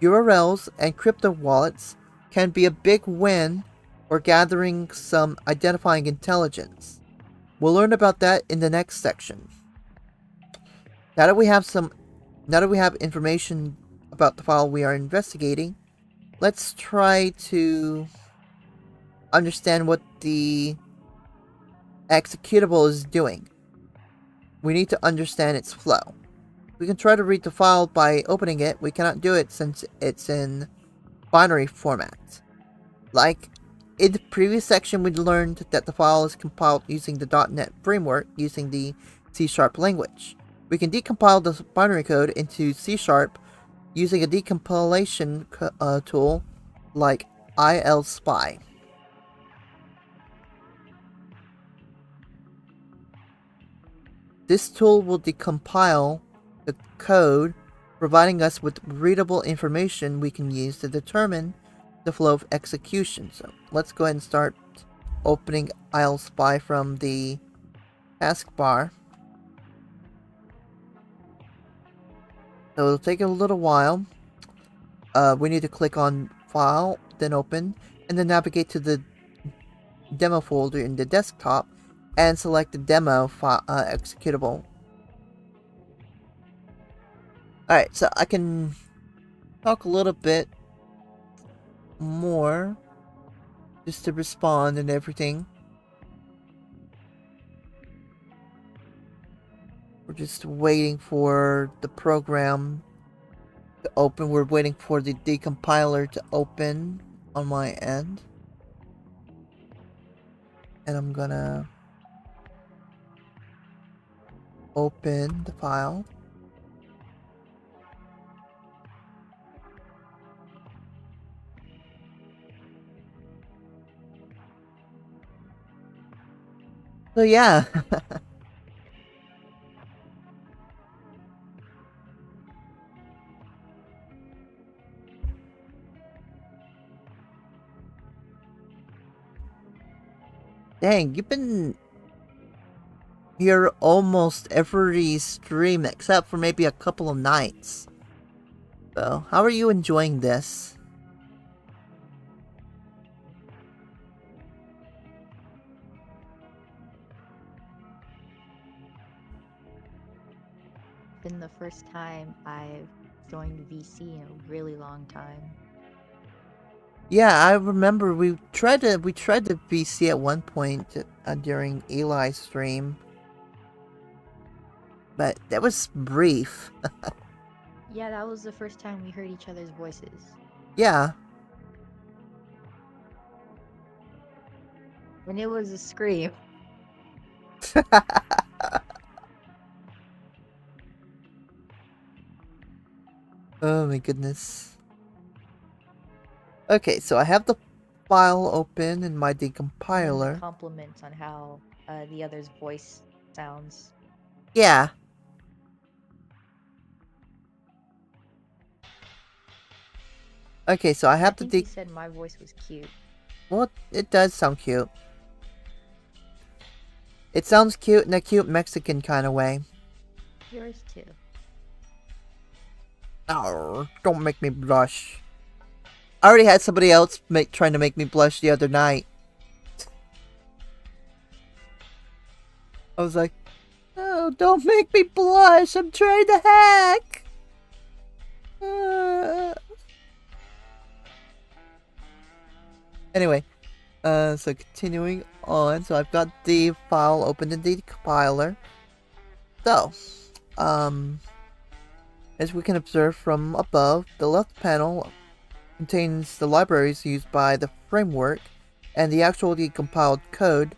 URLs, and crypto wallets can be a big win for gathering some identifying intelligence. We'll learn about that in the next section. Now that we have information about the file we are investigating, let's try to understand what the executable is doing. We need to understand its flow. We can try to read the file by opening it. We cannot do it since it's in binary format. Like in the previous section, we learned that the file is compiled using the .NET framework using the C# language. We can decompile the binary code into C# using a decompilation tool like ilspy. This tool will decompile the code, providing us with readable information we can use to determine the flow of execution. So let's go ahead and start opening ilspy from the taskbar. So it'll take a little while. We need to click on File, then Open, and then navigate to the demo folder in the desktop and select the demo executable. Alright, so I can talk a little bit more just to respond and everything. We're just waiting for the program to open. We're waiting for the decompiler to open on my end. And I'm gonna open the file. So yeah. Dang, you've been here almost every stream except for maybe a couple of nights. So, how are you enjoying this? Been the first time I've joined VC in a really long time. Yeah, I remember we tried to VC at one point during Eli's stream. But that was brief. Yeah, that was the first time we heard each other's voices. Yeah. And it was a scream. Oh my goodness. Okay, so I have the file open in my decompiler. Compliments on how the other's voice sounds. Yeah. Okay, so I have I think he said my voice was cute. Well, it does sound cute. It sounds cute in a cute Mexican kind of way. Yours too. Oh, don't make me blush. I already had somebody else trying to make me blush the other night. I was like, oh, don't make me blush. I'm trying to hack. Anyway, so continuing on. So I've got the file open in the compiler. So, as we can observe from above, the left panel contains the libraries used by the framework, and the actual decompiled code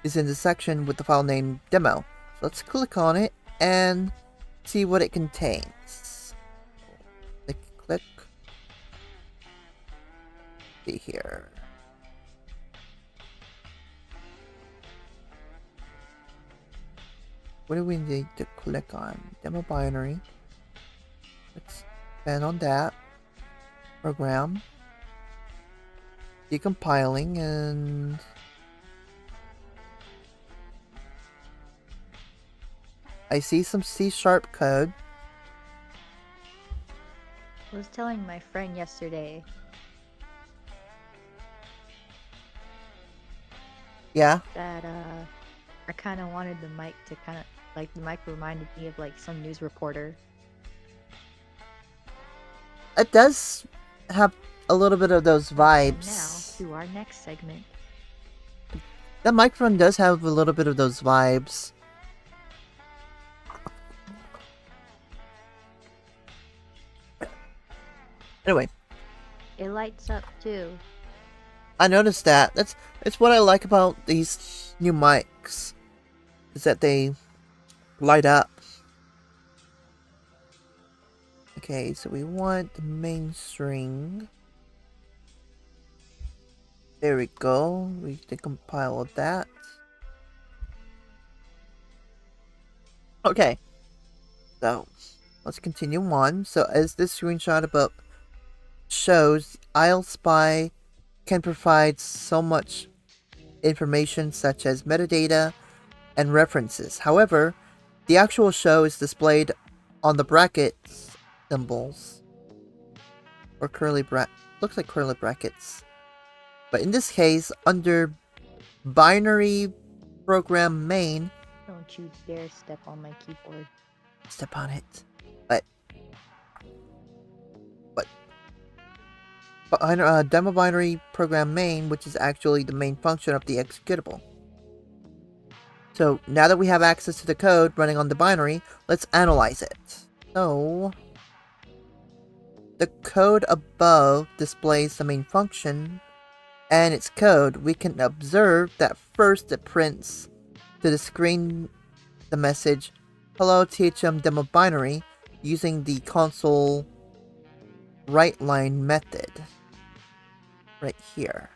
is in the section with the file name demo. So let's click on it and see what it contains. Click. See here. What do we need to click on? Demo binary. Let's expand on that. Program. Decompiling and... I see some C# code. I was telling my friend yesterday. Yeah? That I kind of wanted the mic to kind of... Like, the mic reminded me of, like, some news reporter. it does have a little bit of those vibes. Now to our next segment. That microphone does have a little bit of those vibes. Anyway. It lights up too. I noticed that. It's what I like about these new mics. Is that they light up. Okay, so we want the main string. There we go. We can compile that. Okay. So, let's continue on. So, as this screenshot above shows, iSpy can provide so much information such as metadata and references. However, the actual show is displayed on the brackets symbols. Or looks like curly brackets. But in this case, under binary program main. Don't you dare step on my keyboard. Step on it. But demo binary program main, which is actually the main function of the executable. So now that we have access to the code running on the binary, let's analyze it. So the code above displays the main function and its code. We can observe that first it prints to the screen the message "Hello THM demo binary" using the console write line method right here.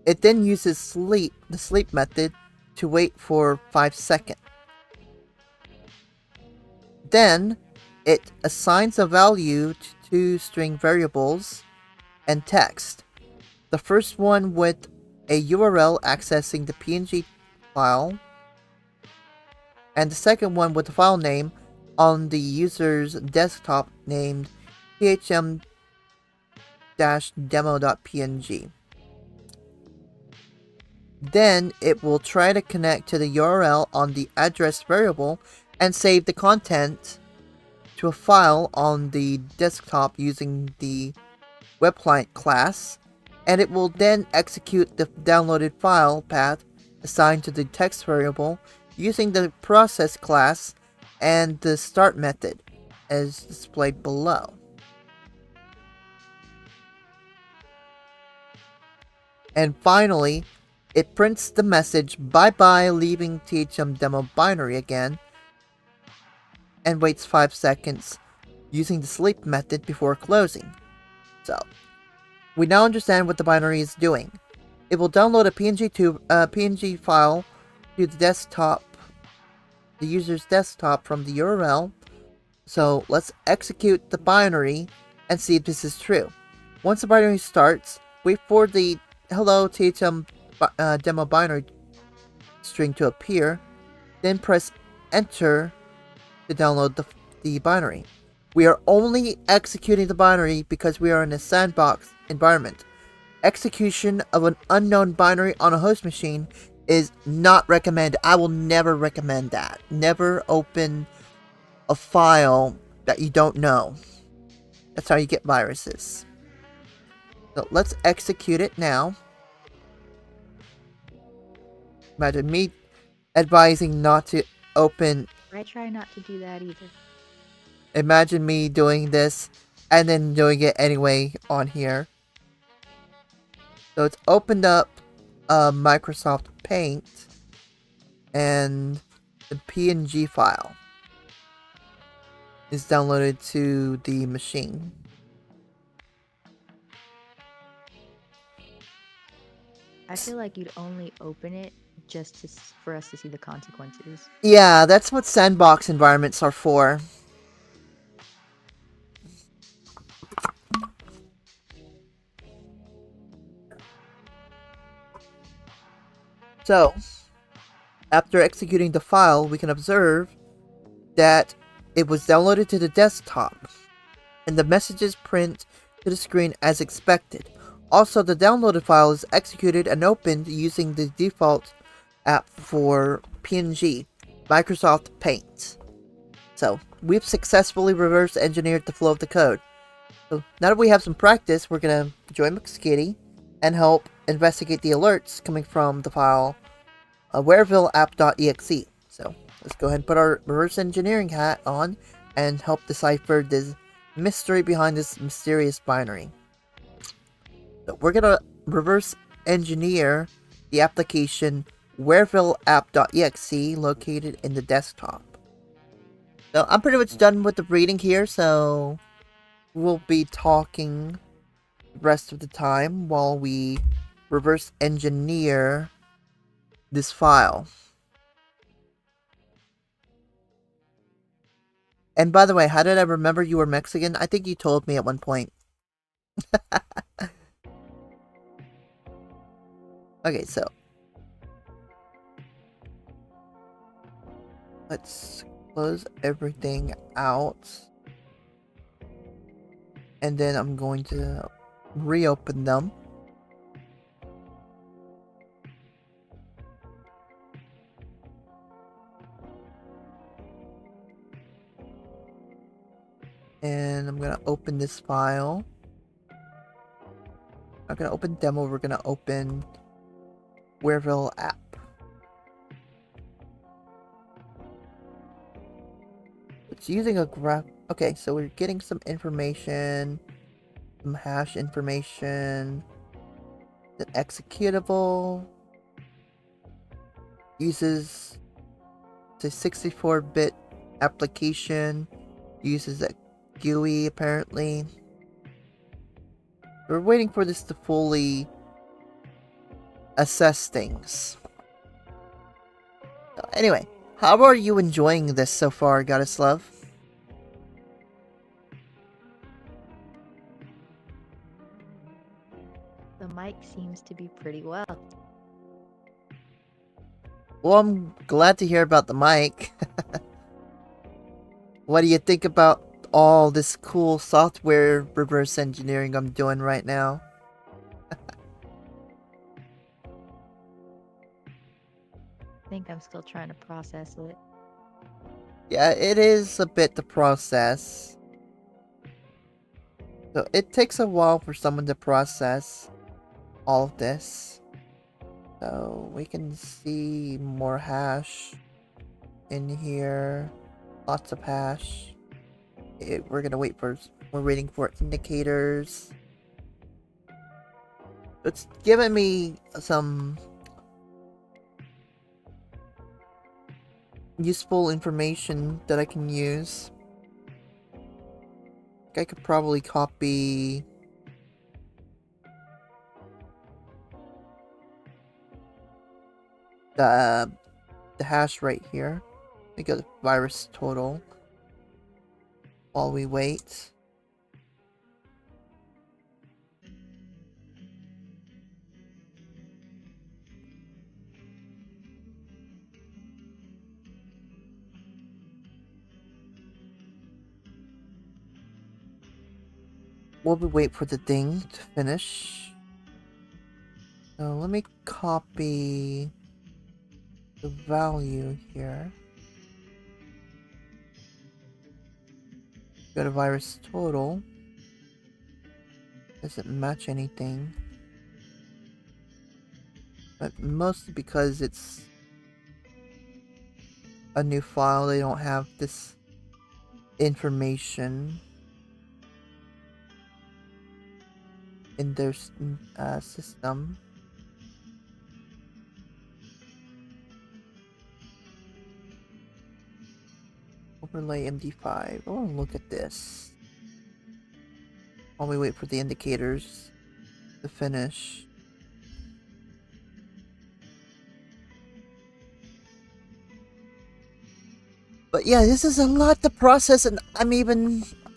It then uses the sleep method to wait for 5 seconds. Then it assigns a value to 2 string variables and text. The first one with a URL accessing the PNG file, and the second one with the file name on the user's desktop named thm-demo.png. Then it will try to connect to the URL on the address variable and save the content to a file on the desktop using the web client class, and it will then execute the downloaded file path assigned to the text variable using the process class and the start method as displayed below. And finally, it prints the message "bye bye," leaving THM demo binary again, and waits 5 seconds using the sleep method before closing. So, we now understand what the binary is doing. It will download a PNG file to the desktop, the user's desktop from the URL. So let's execute the binary and see if this is true. Once the binary starts, wait for the "Hello THM demo binary" string to appear, then press enter to download the binary. We are only executing the binary because we are in a sandbox environment. Execution of an unknown binary on a host machine is not recommended. I will never recommend that. Never open a file that you don't know. That's how you get viruses. So let's execute it now. Imagine me advising not to open. I try not to do that either. Imagine me doing this and then doing it anyway on here. So it's opened up Microsoft Paint and the PNG file is downloaded to the machine. I feel like you'd only open it just for us to see the consequences. Yeah, that's what sandbox environments are for. So, after executing the file, we can observe that it was downloaded to the desktop, and the messages print to the screen as expected. Also, the downloaded file is executed and opened using the default app for PNG, Microsoft Paint. So, we've successfully reverse engineered the flow of the code. So, now that we have some practice, we're gonna join McSkidy and help investigate the alerts coming from the file werevilleapp.exe. So, let's go ahead and put our reverse engineering hat on and help decipher this mystery behind this mysterious binary. So, we're gonna reverse engineer the application werevilleapp.exe located in the desktop. So I'm pretty much done with the reading here, so we'll be talking the rest of the time while we reverse engineer this file. And by the way, how did I remember you were Mexican? I think you told me at one point. Okay, so let's close everything out. And then I'm going to reopen them. And I'm going to open this file. I'm going to open demo. We're going to open Wereville app. It's using a graph. Okay, so we're getting some information, some hash information. The executable uses the 64-bit application, uses a GUI apparently. We're waiting for this to fully assess things. Anyway, how are you enjoying this so far, Goddess Love? The mic seems to be pretty well. Well, I'm glad to hear about the mic. What do you think about all this cool software reverse engineering I'm doing right now? I think I'm still trying to process it. Yeah, it is a bit to process. So it takes a while for someone to process all of this. So we can see more hash in here. Lots of hash. We're waiting for indicators. It's giving me some useful information that I can use. I could probably copy the hash right here. We go to virus total while we wait. While we wait for the thing to finish. So let me copy the value here. Go to virus total. Doesn't match anything. But mostly because it's a new file, they don't have this information in their system. Overlay MD5. I want to look at this while we wait for the indicators to finish. But yeah, this is a lot to process, and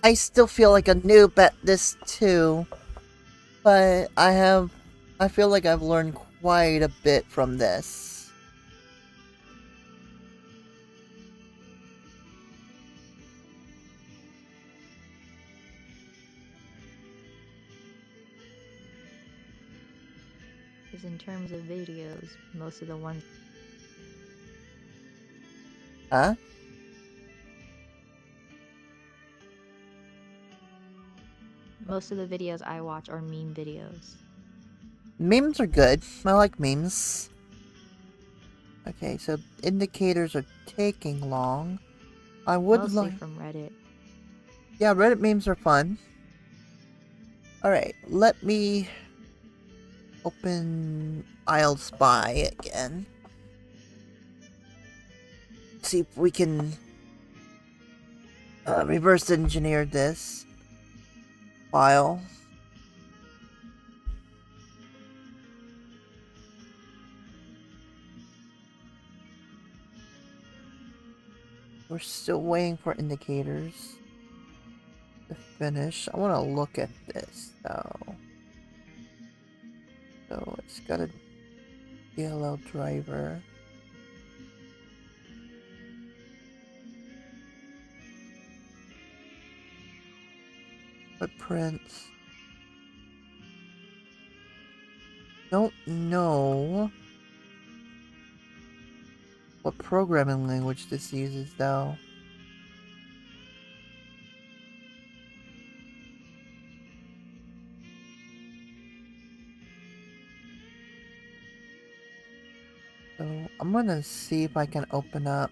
I still feel like a noob at this too. But I feel like I've learned quite a bit from this. Because in terms of videos, most of the ones... Huh? most of the videos I watch are meme videos. Memes are good. I like memes. Okay, so indicators are taking long. I would Mostly like... from Reddit. Yeah, Reddit memes are fun. Alright, let me open I'll Spy again. See if we can reverse engineer this file. We're still waiting for indicators to finish. I want to look at this though. So it's got a DLL driver. Footprints. Don't know what programming language this uses though. So I'm gonna see if I can open up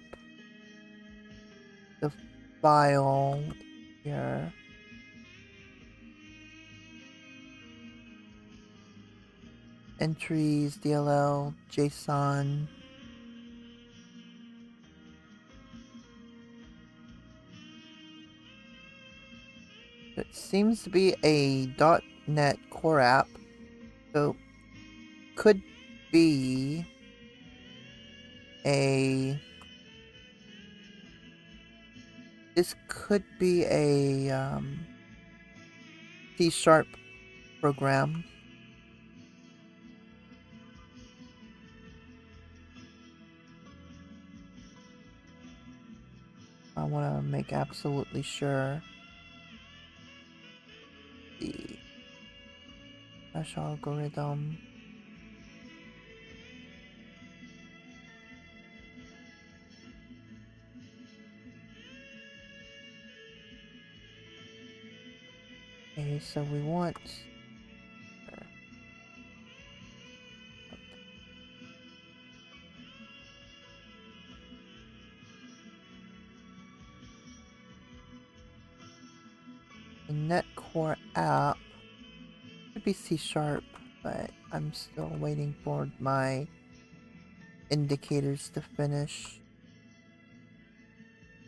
the file here. Entries, DLL, JSON. It seems to be a .NET Core app, so could be a... This could be a C# program. I want to make absolutely sure. The hash algorithm. Okay, so we want the .NET Core app. Could be C#, but I'm still waiting for my indicators to finish.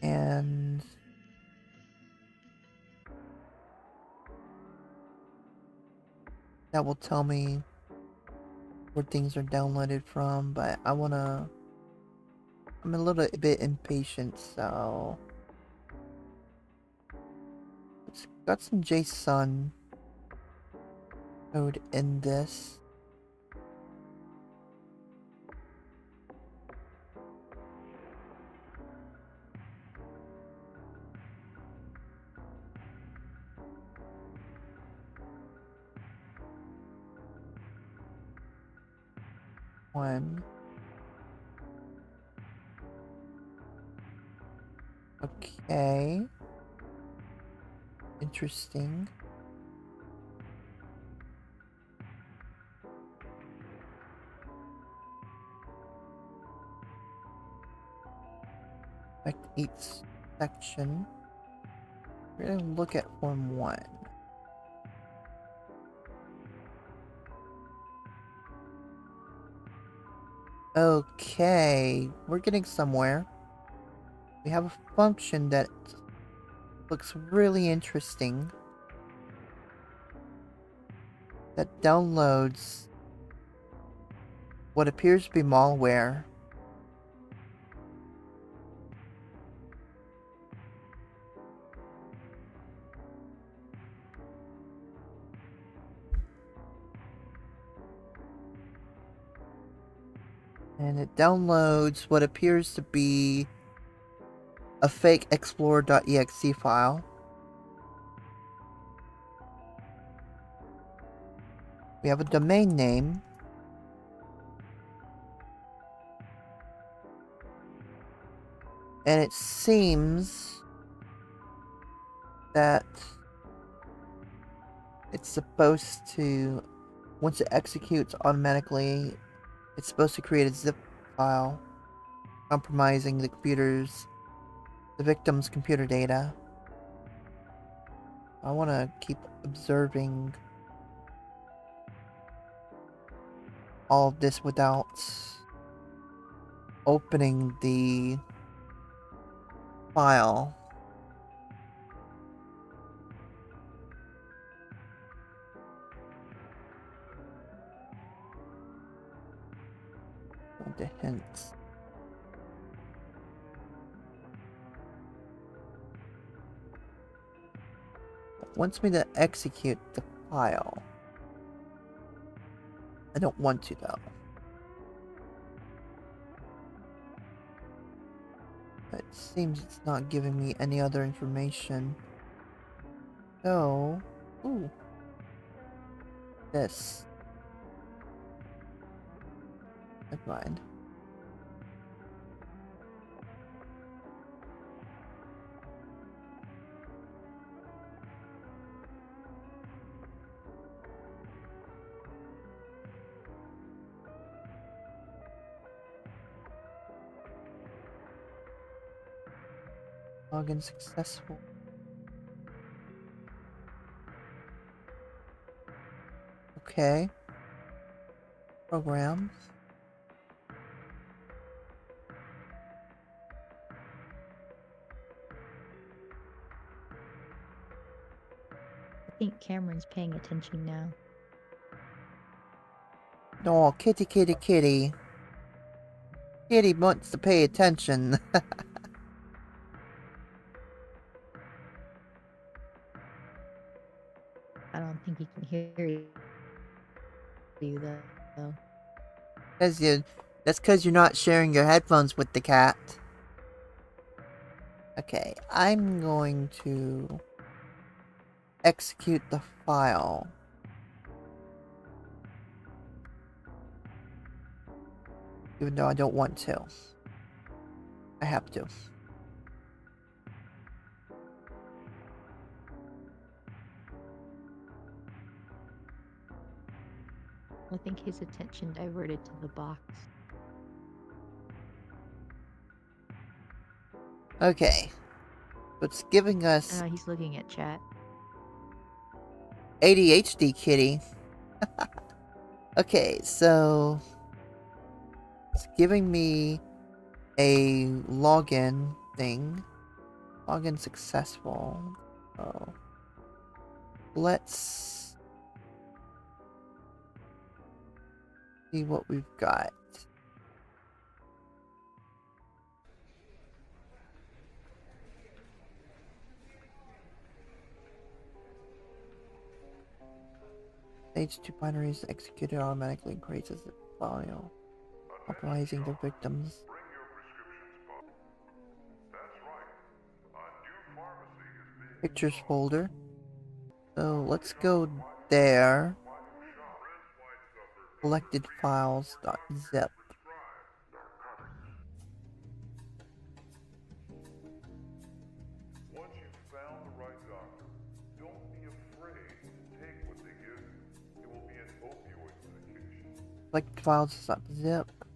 And that will tell me where things are downloaded from, but I'm a little bit impatient, so it's got some JSON code in this. One. Okay. Interesting. Select each section. We're gonna look at form 1. Okay, we're getting somewhere. We have a function that looks really interesting that downloads what appears to be malware. And it downloads what appears to be a fake explorer.exe file. We have a domain name. And it seems that it's supposed to, once it executes automatically, it's supposed to create a zip file compromising the victim's computer data. I want to keep observing all of this without opening the file. The hints. It wants me to execute the file. I don't want to though. It seems it's not giving me any other information. So, ooh, this. Never mind. Login successful. Okay. Programs. I think Cameron's paying attention now. Oh, kitty, kitty, kitty. Kitty wants to pay attention. I don't think he can hear you though. That's because you're not sharing your headphones with the cat. Okay, I'm going to execute the file. Even though I don't want to. I have to. I think his attention diverted to the box. Okay. It's giving us Oh, he's looking at chat. ADHD kitty. Okay, so it's giving me a login thing. Login successful. Oh. Let's see what we've got. Stage 2 binaries executed automatically and creates a zip file, compromising the victims. Pictures folder. So let's go there. Selected files.zip. Once you've found the right doctor, don't be afraid to take what they give you. It will be an opioid medication. Selected files.zip. We'll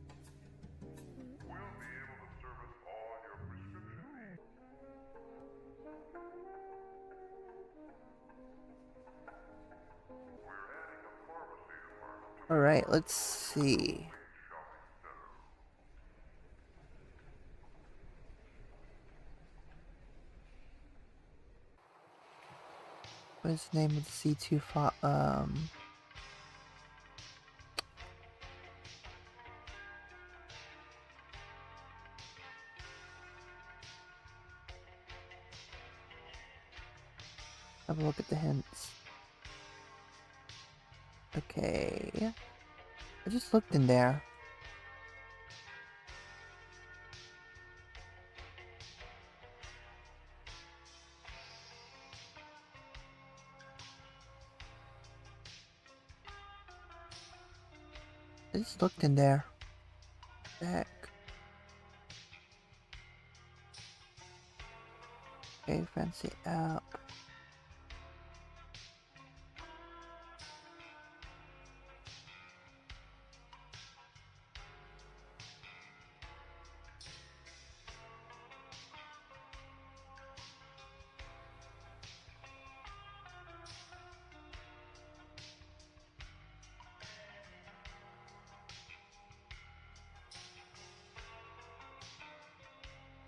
be able to service all your prescription needs. We're adding a pharmacy department to Alright, let's see. What is the name of the C2 file? Have a look at the hints. Okay. I just looked in there. I just looked in there. What the heck? Okay, fancy app.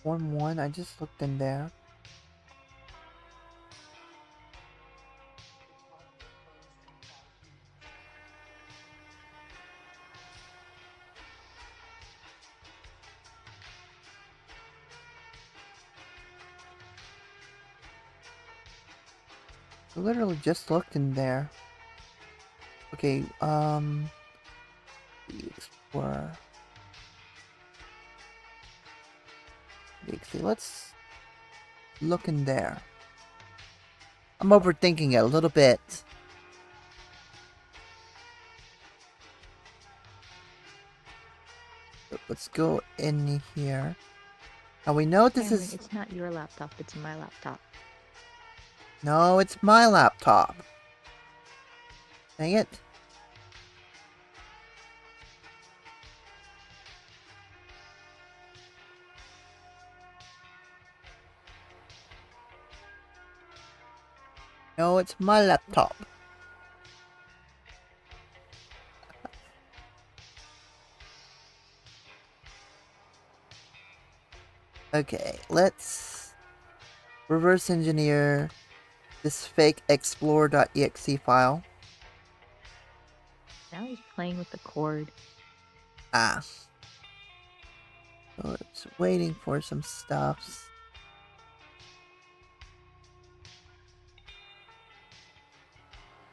Form 1, I just looked in there. I literally just looked in there. Okay, the Explorer. Let's look in there. I'm overthinking it a little bit. Let's go in here. Now we know this Cameron, is... it's not your laptop, it's my laptop. No, it's my laptop. Dang it. No, it's my laptop. Okay, let's reverse engineer this fake explore.exe file. Now he's playing with the cord. Ah. So it's waiting for some stuffs.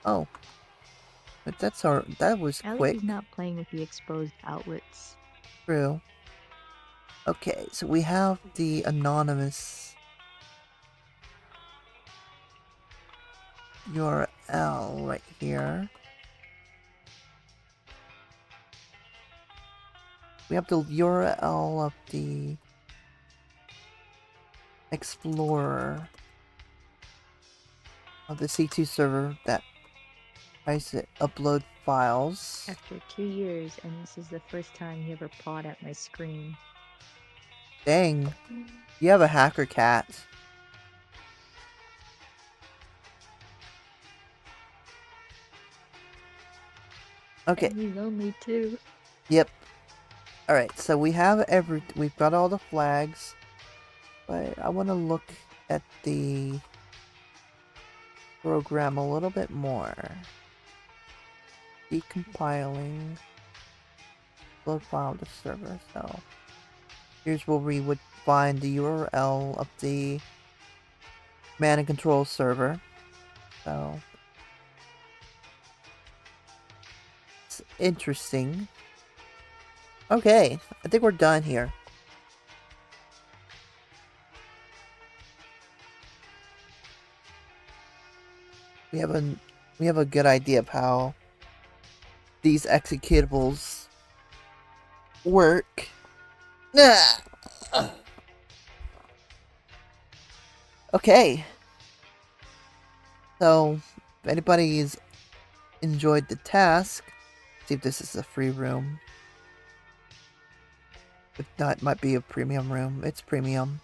Oh. But that was At least quick. he's not playing with the exposed outlets. True. Okay, so we have the anonymous URL right here. We have the URL of the Explorer of the C2 server that tries to upload files. After 2 years, and this is the first time he ever pawed at my screen. Dang, you have a hacker cat. Okay. And he's lonely too. Yep. Alright, so we have we've got all the flags. But I want to look at the program a little bit more. Decompiling. Load file to server, so here's where we would find the URL of the man and control server. So it's interesting. Okay, I think we're done here. We have a good idea of how these executables work. Okay. So, if anybody's enjoyed the task, see if this is a free room. If not, it might be a premium room. It's premium.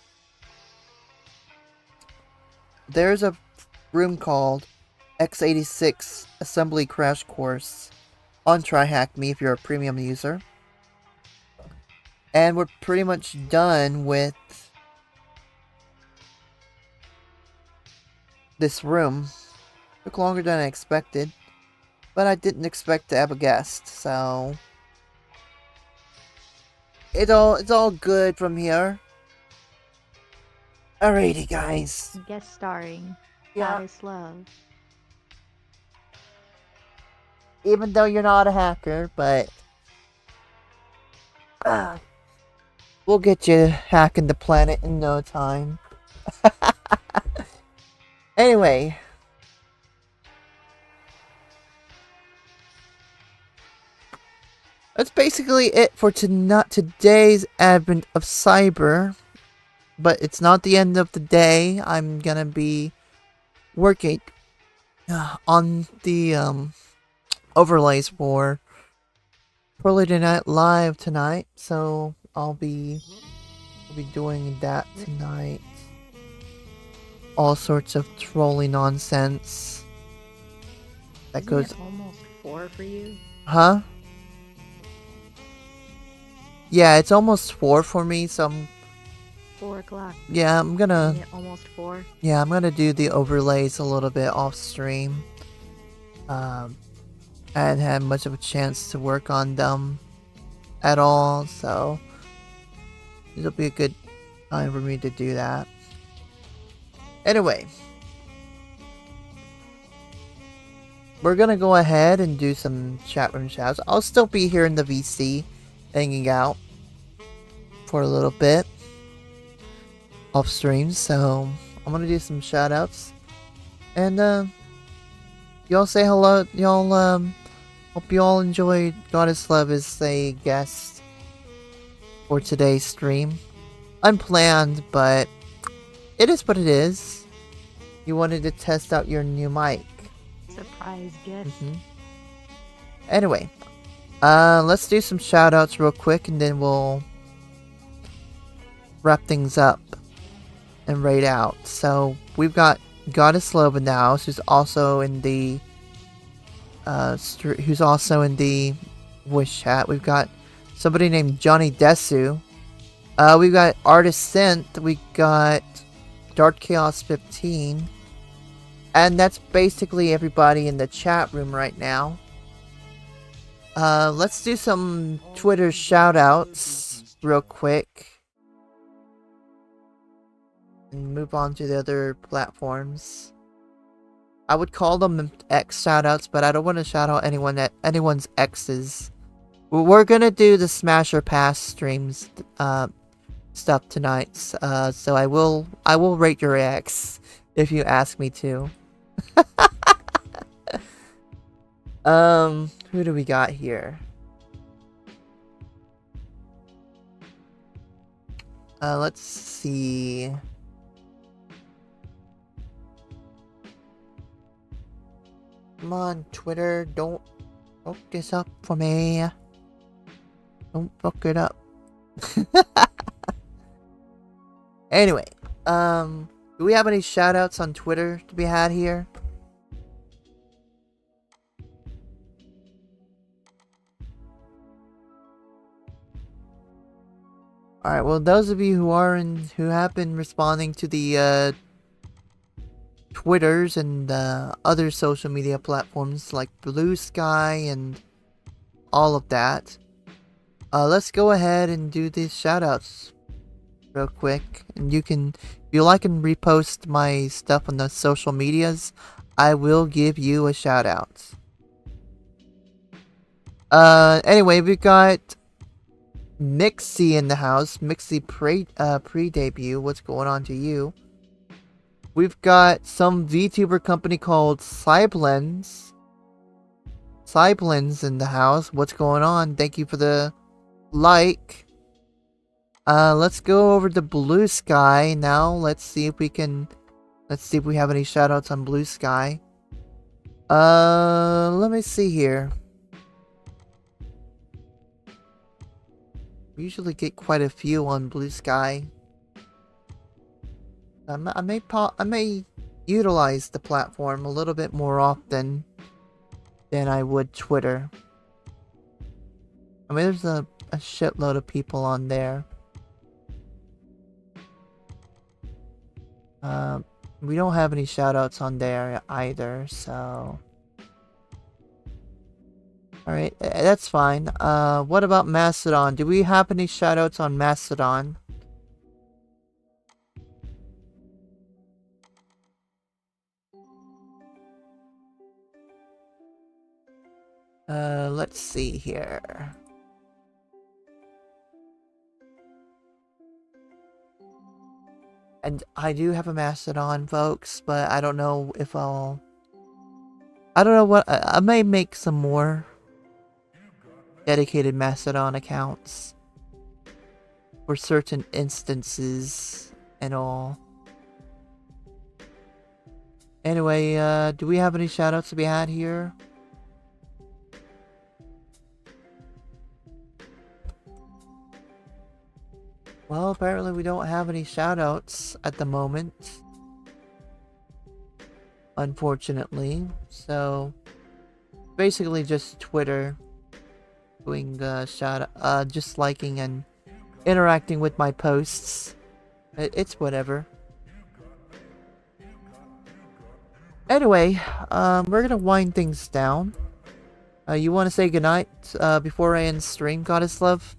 There's a room called x86 Assembly Crash Course on TryHackMe if you're a premium user. And we're pretty much done with this room. Took longer than I expected, but I didn't expect to have a guest, so it's all good from here. Alrighty, guys. Guest starring Yeah. Goddess Love. Even though you're not a hacker, but we'll get you hacking the planet in no time. Anyway, that's basically it for today's advent of cyber. But it's not the end of the day. I'm gonna be working on the overlays for Holiday Night Live tonight, so I'll be doing that tonight. All sorts of trolly nonsense that Isn't goes. it almost 4 for you? Huh? Yeah, it's almost 4 for me, so I'm 4 o'clock. Yeah, I'm gonna... Yeah, almost 4. Yeah, I'm gonna do the overlays a little bit off stream. I hadn't had much of a chance to work on them at all, so it'll be a good time for me to do that. Anyway, we're gonna go ahead and do some chat room shouts. I'll still be here in the VC, hanging out for a little bit off stream, so I'm gonna do some shout outs. And y'all say hello. Y'all hope you all enjoyed Goddess Love as a guest for today's stream. Unplanned, but it is what it is. You wanted to test out your new mic. Surprise guest. Anyway, let's do some shout outs real quick and then we'll wrap things up and raid out. So we've got Goddess Love in the house, who's also in the voice chat. We've got somebody named Johnny Desu. We've got Artist Synth. We got Dark Chaos 15. And that's basically everybody in the chat room right now. Let's do some Twitter shoutouts real quick. And move on to the other platforms. I would call them X shoutouts, but I don't want to shout out anyone's X's. We're gonna do the Smash or Pass streams stuff tonight. So I will rate your X if you ask me to. Who do we got here? Let's see. Come on, Twitter, don't fuck this up for me. Don't fuck it up. Anyway, do we have any shoutouts on Twitter to be had here? Alright, well, those of you who have been responding to the Twitters and other social media platforms like Blue Sky and all of that, let's go ahead and do these shoutouts real quick. And you can, if you like and repost my stuff on the social medias, I will give you a shout out. Anyway, we got McSkidy in the house. McSkidy pre-debut. What's going on to you? We've got some VTuber company called Cyblens in the house. What's going on? Thank you for the like. Let's go over to Blue Sky now. Let's see if we have any shoutouts on Blue Sky. Let me see here. We usually get quite a few on Blue Sky. I may utilize the platform a little bit more often than I would Twitter. I mean, there's a shitload of people on there. We don't have any shoutouts on there either, so... Alright, that's fine. What about Mastodon? Do we have any shoutouts on Mastodon? Let's see here. And I do have a Mastodon, folks, but I don't know if I don't know what... I may make some more dedicated Mastodon accounts for certain instances and all. Anyway, do we have any shoutouts to be had here? Well, apparently we don't have any shoutouts at the moment, unfortunately. So basically just Twitter doing just liking and interacting with my posts It's whatever. Anyway, we're gonna wind things down. You want to say goodnight before I end stream, Goddess Love?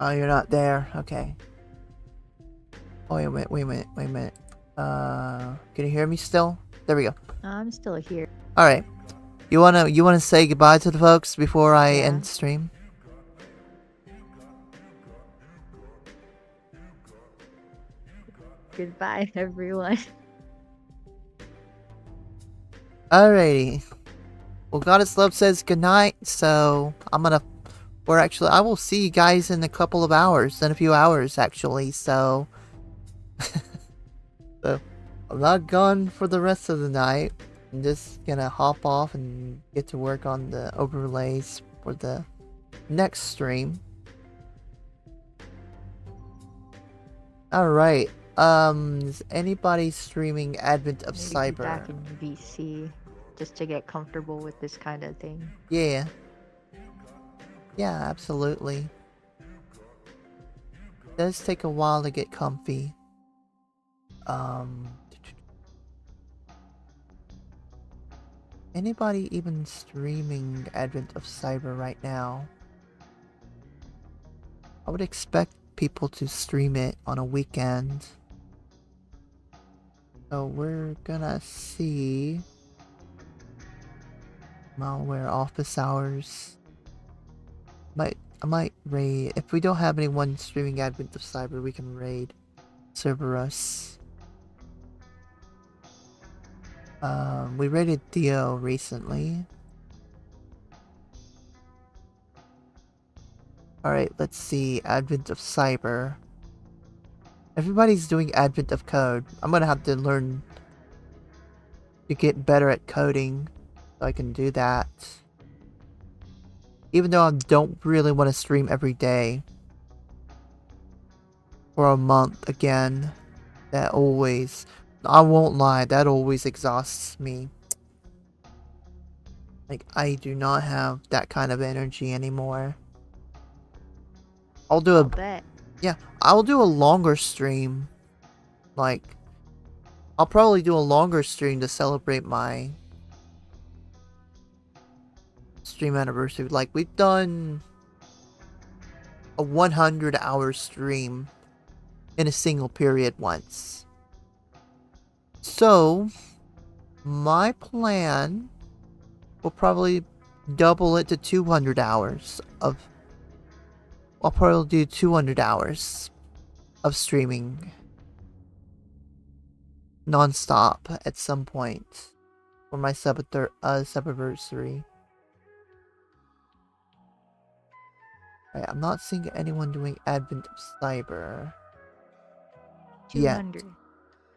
Oh, you're not there. Okay. Oh, wait a minute, wait a minute, wait a minute. Can you hear me still? There we go. I'm still here. Alright. You wanna say goodbye to the folks before I end stream? Goodbye, everyone. Alrighty. Well, Goddess Love says goodnight, so I will see you guys in a couple of hours, in a few hours actually, so so I'm not gone for the rest of the night. I'm just gonna hop off and get to work on the overlays for the next stream. Alright. Is anybody streaming Advent of Cyber? Back in VC just to get comfortable with this kind of thing. Yeah. Yeah, absolutely. It does take a while to get comfy. Anybody even streaming Advent of Cyber right now? I would expect people to stream it on a weekend. So we're gonna see malware office hours. I might raid. If we don't have anyone streaming Advent of Cyber, we can raid Cerberus. We raided Theo recently. Alright, let's see. Advent of Cyber. Everybody's doing Advent of Code. I'm gonna have to learn to get better at coding so I can do that. Even though I don't really want to stream every day. For a month again. That always... I won't lie, that always exhausts me. Like, I do not have that kind of energy anymore. I'll do a... Bet. Yeah, I'll do a longer stream. Like, I'll probably do a longer stream to celebrate my stream anniversary. Like, we've done a 100-hour stream in a single period once. So, my plan will probably double it to 200 hours of... I'll probably do 200 hours of streaming non-stop at some point for my sub-anniversary. Right, I'm not seeing anyone doing Advent of Cyber 200. yet.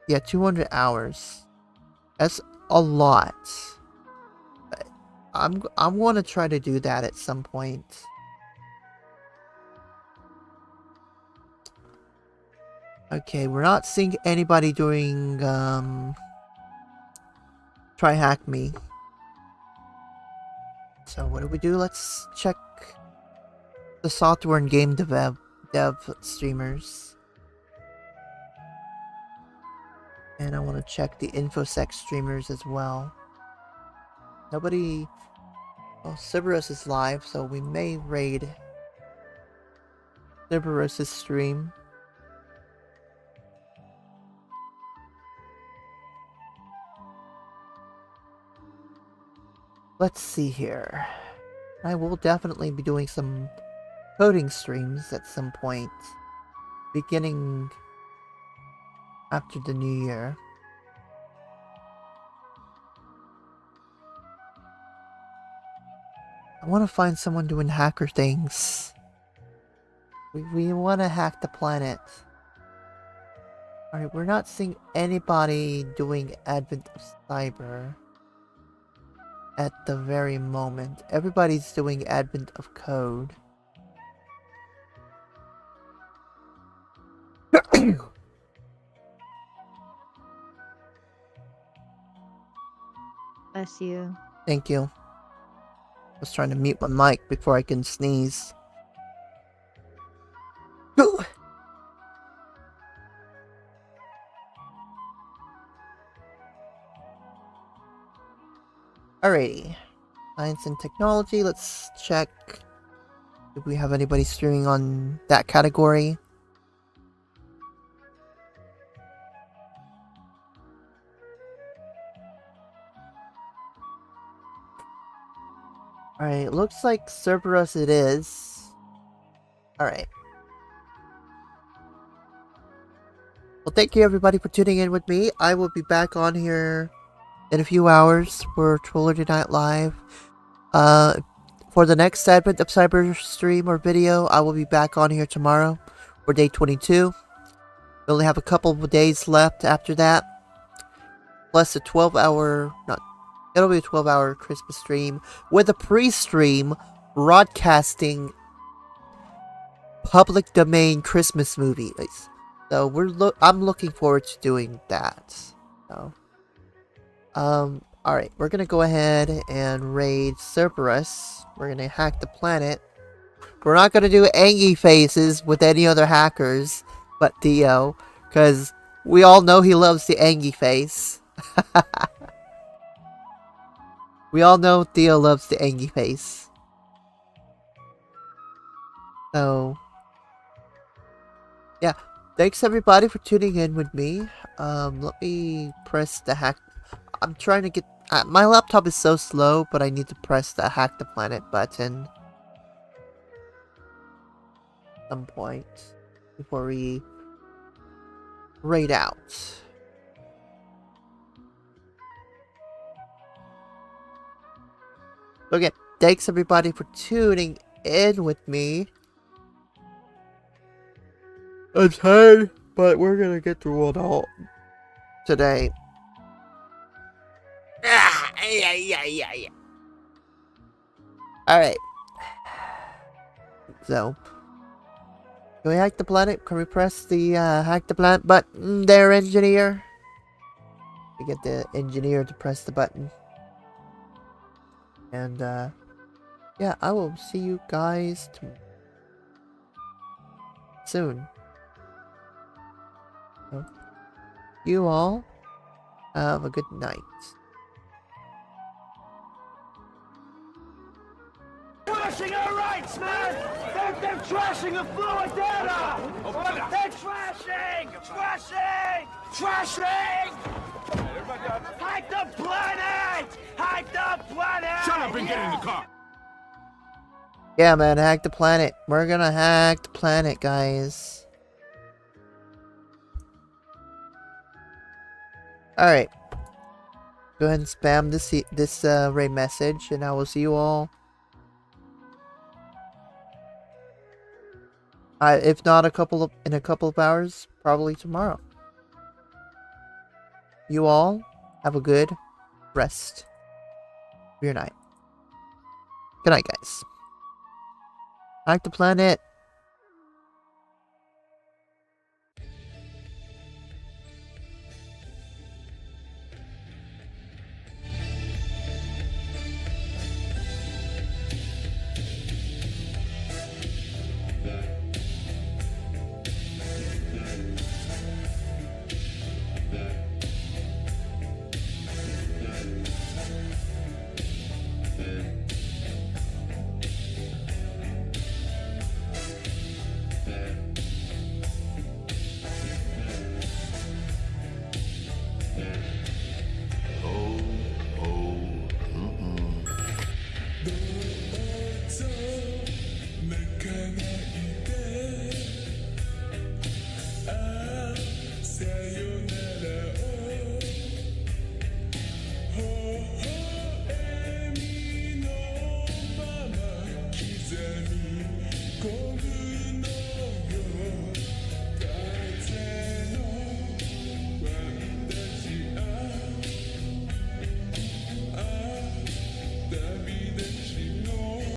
Yeah, 200 hours. That's a lot. I want to try to do that at some point. Okay, we're not seeing anybody doing TryHackMe. So what do we do? Let's check the software and game dev streamers. And I want to check the InfoSec streamers as well. Nobody... Well, Cerberus is live, so we may raid Cerberus' stream. Let's see here. I will definitely be doing some coding streams at some point, beginning after the new year. I want to find someone doing hacker things. We want to hack the planet. Alright, we're not seeing anybody doing Advent of Cyber at the very moment. Everybody's doing Advent of Code. Bless you. Thank you. I was trying to mute my mic before I can sneeze. Alrighty. Science and technology, let's check if we have anybody streaming on that category. Alright, looks like Cerberus it is. Alright. Well, thank you everybody for tuning in with me. I will be back on here in a few hours for Troller Night Live. For the next segment of Cyber stream or video, I will be back on here tomorrow for day 22. We only have a couple of days left after that. Plus a 12-hour... It'll be a 12-hour Christmas stream with a pre-stream broadcasting public domain Christmas movies. So I'm looking forward to doing that. So, alright, we're gonna go ahead and raid Cerberus. We're gonna hack the planet. We're not gonna do Angie faces with any other hackers but Theo, because we all know he loves the Angie face. We all know Theo loves the Angie face. So, yeah. Thanks everybody for tuning in with me. Let me press the hack. I'm trying to get... my laptop is so slow, but I need to press the hack the planet button. At some point. Before we raid out. Okay, thanks everybody for tuning in with me. I'm tired, but we're gonna get through it all today. Alright. So, can we hack the planet? Can we press the hack the planet button there, engineer? We get the engineer to press the button. And, yeah, I will see you guys soon. So, you all have a good night. Trashing our rights, man! They're trashing the fluid data! They're trashing! Trashing! Trashing! Hide the planet! Hide the planet! Shut up and get in the car! Yeah, man, hack the planet. We're gonna hack the planet, guys. Alright. Go ahead and spam this raid message, and I will see you all. If not in a couple of hours, probably tomorrow. You all have a good rest of your night. Good night, guys. Hack the planet.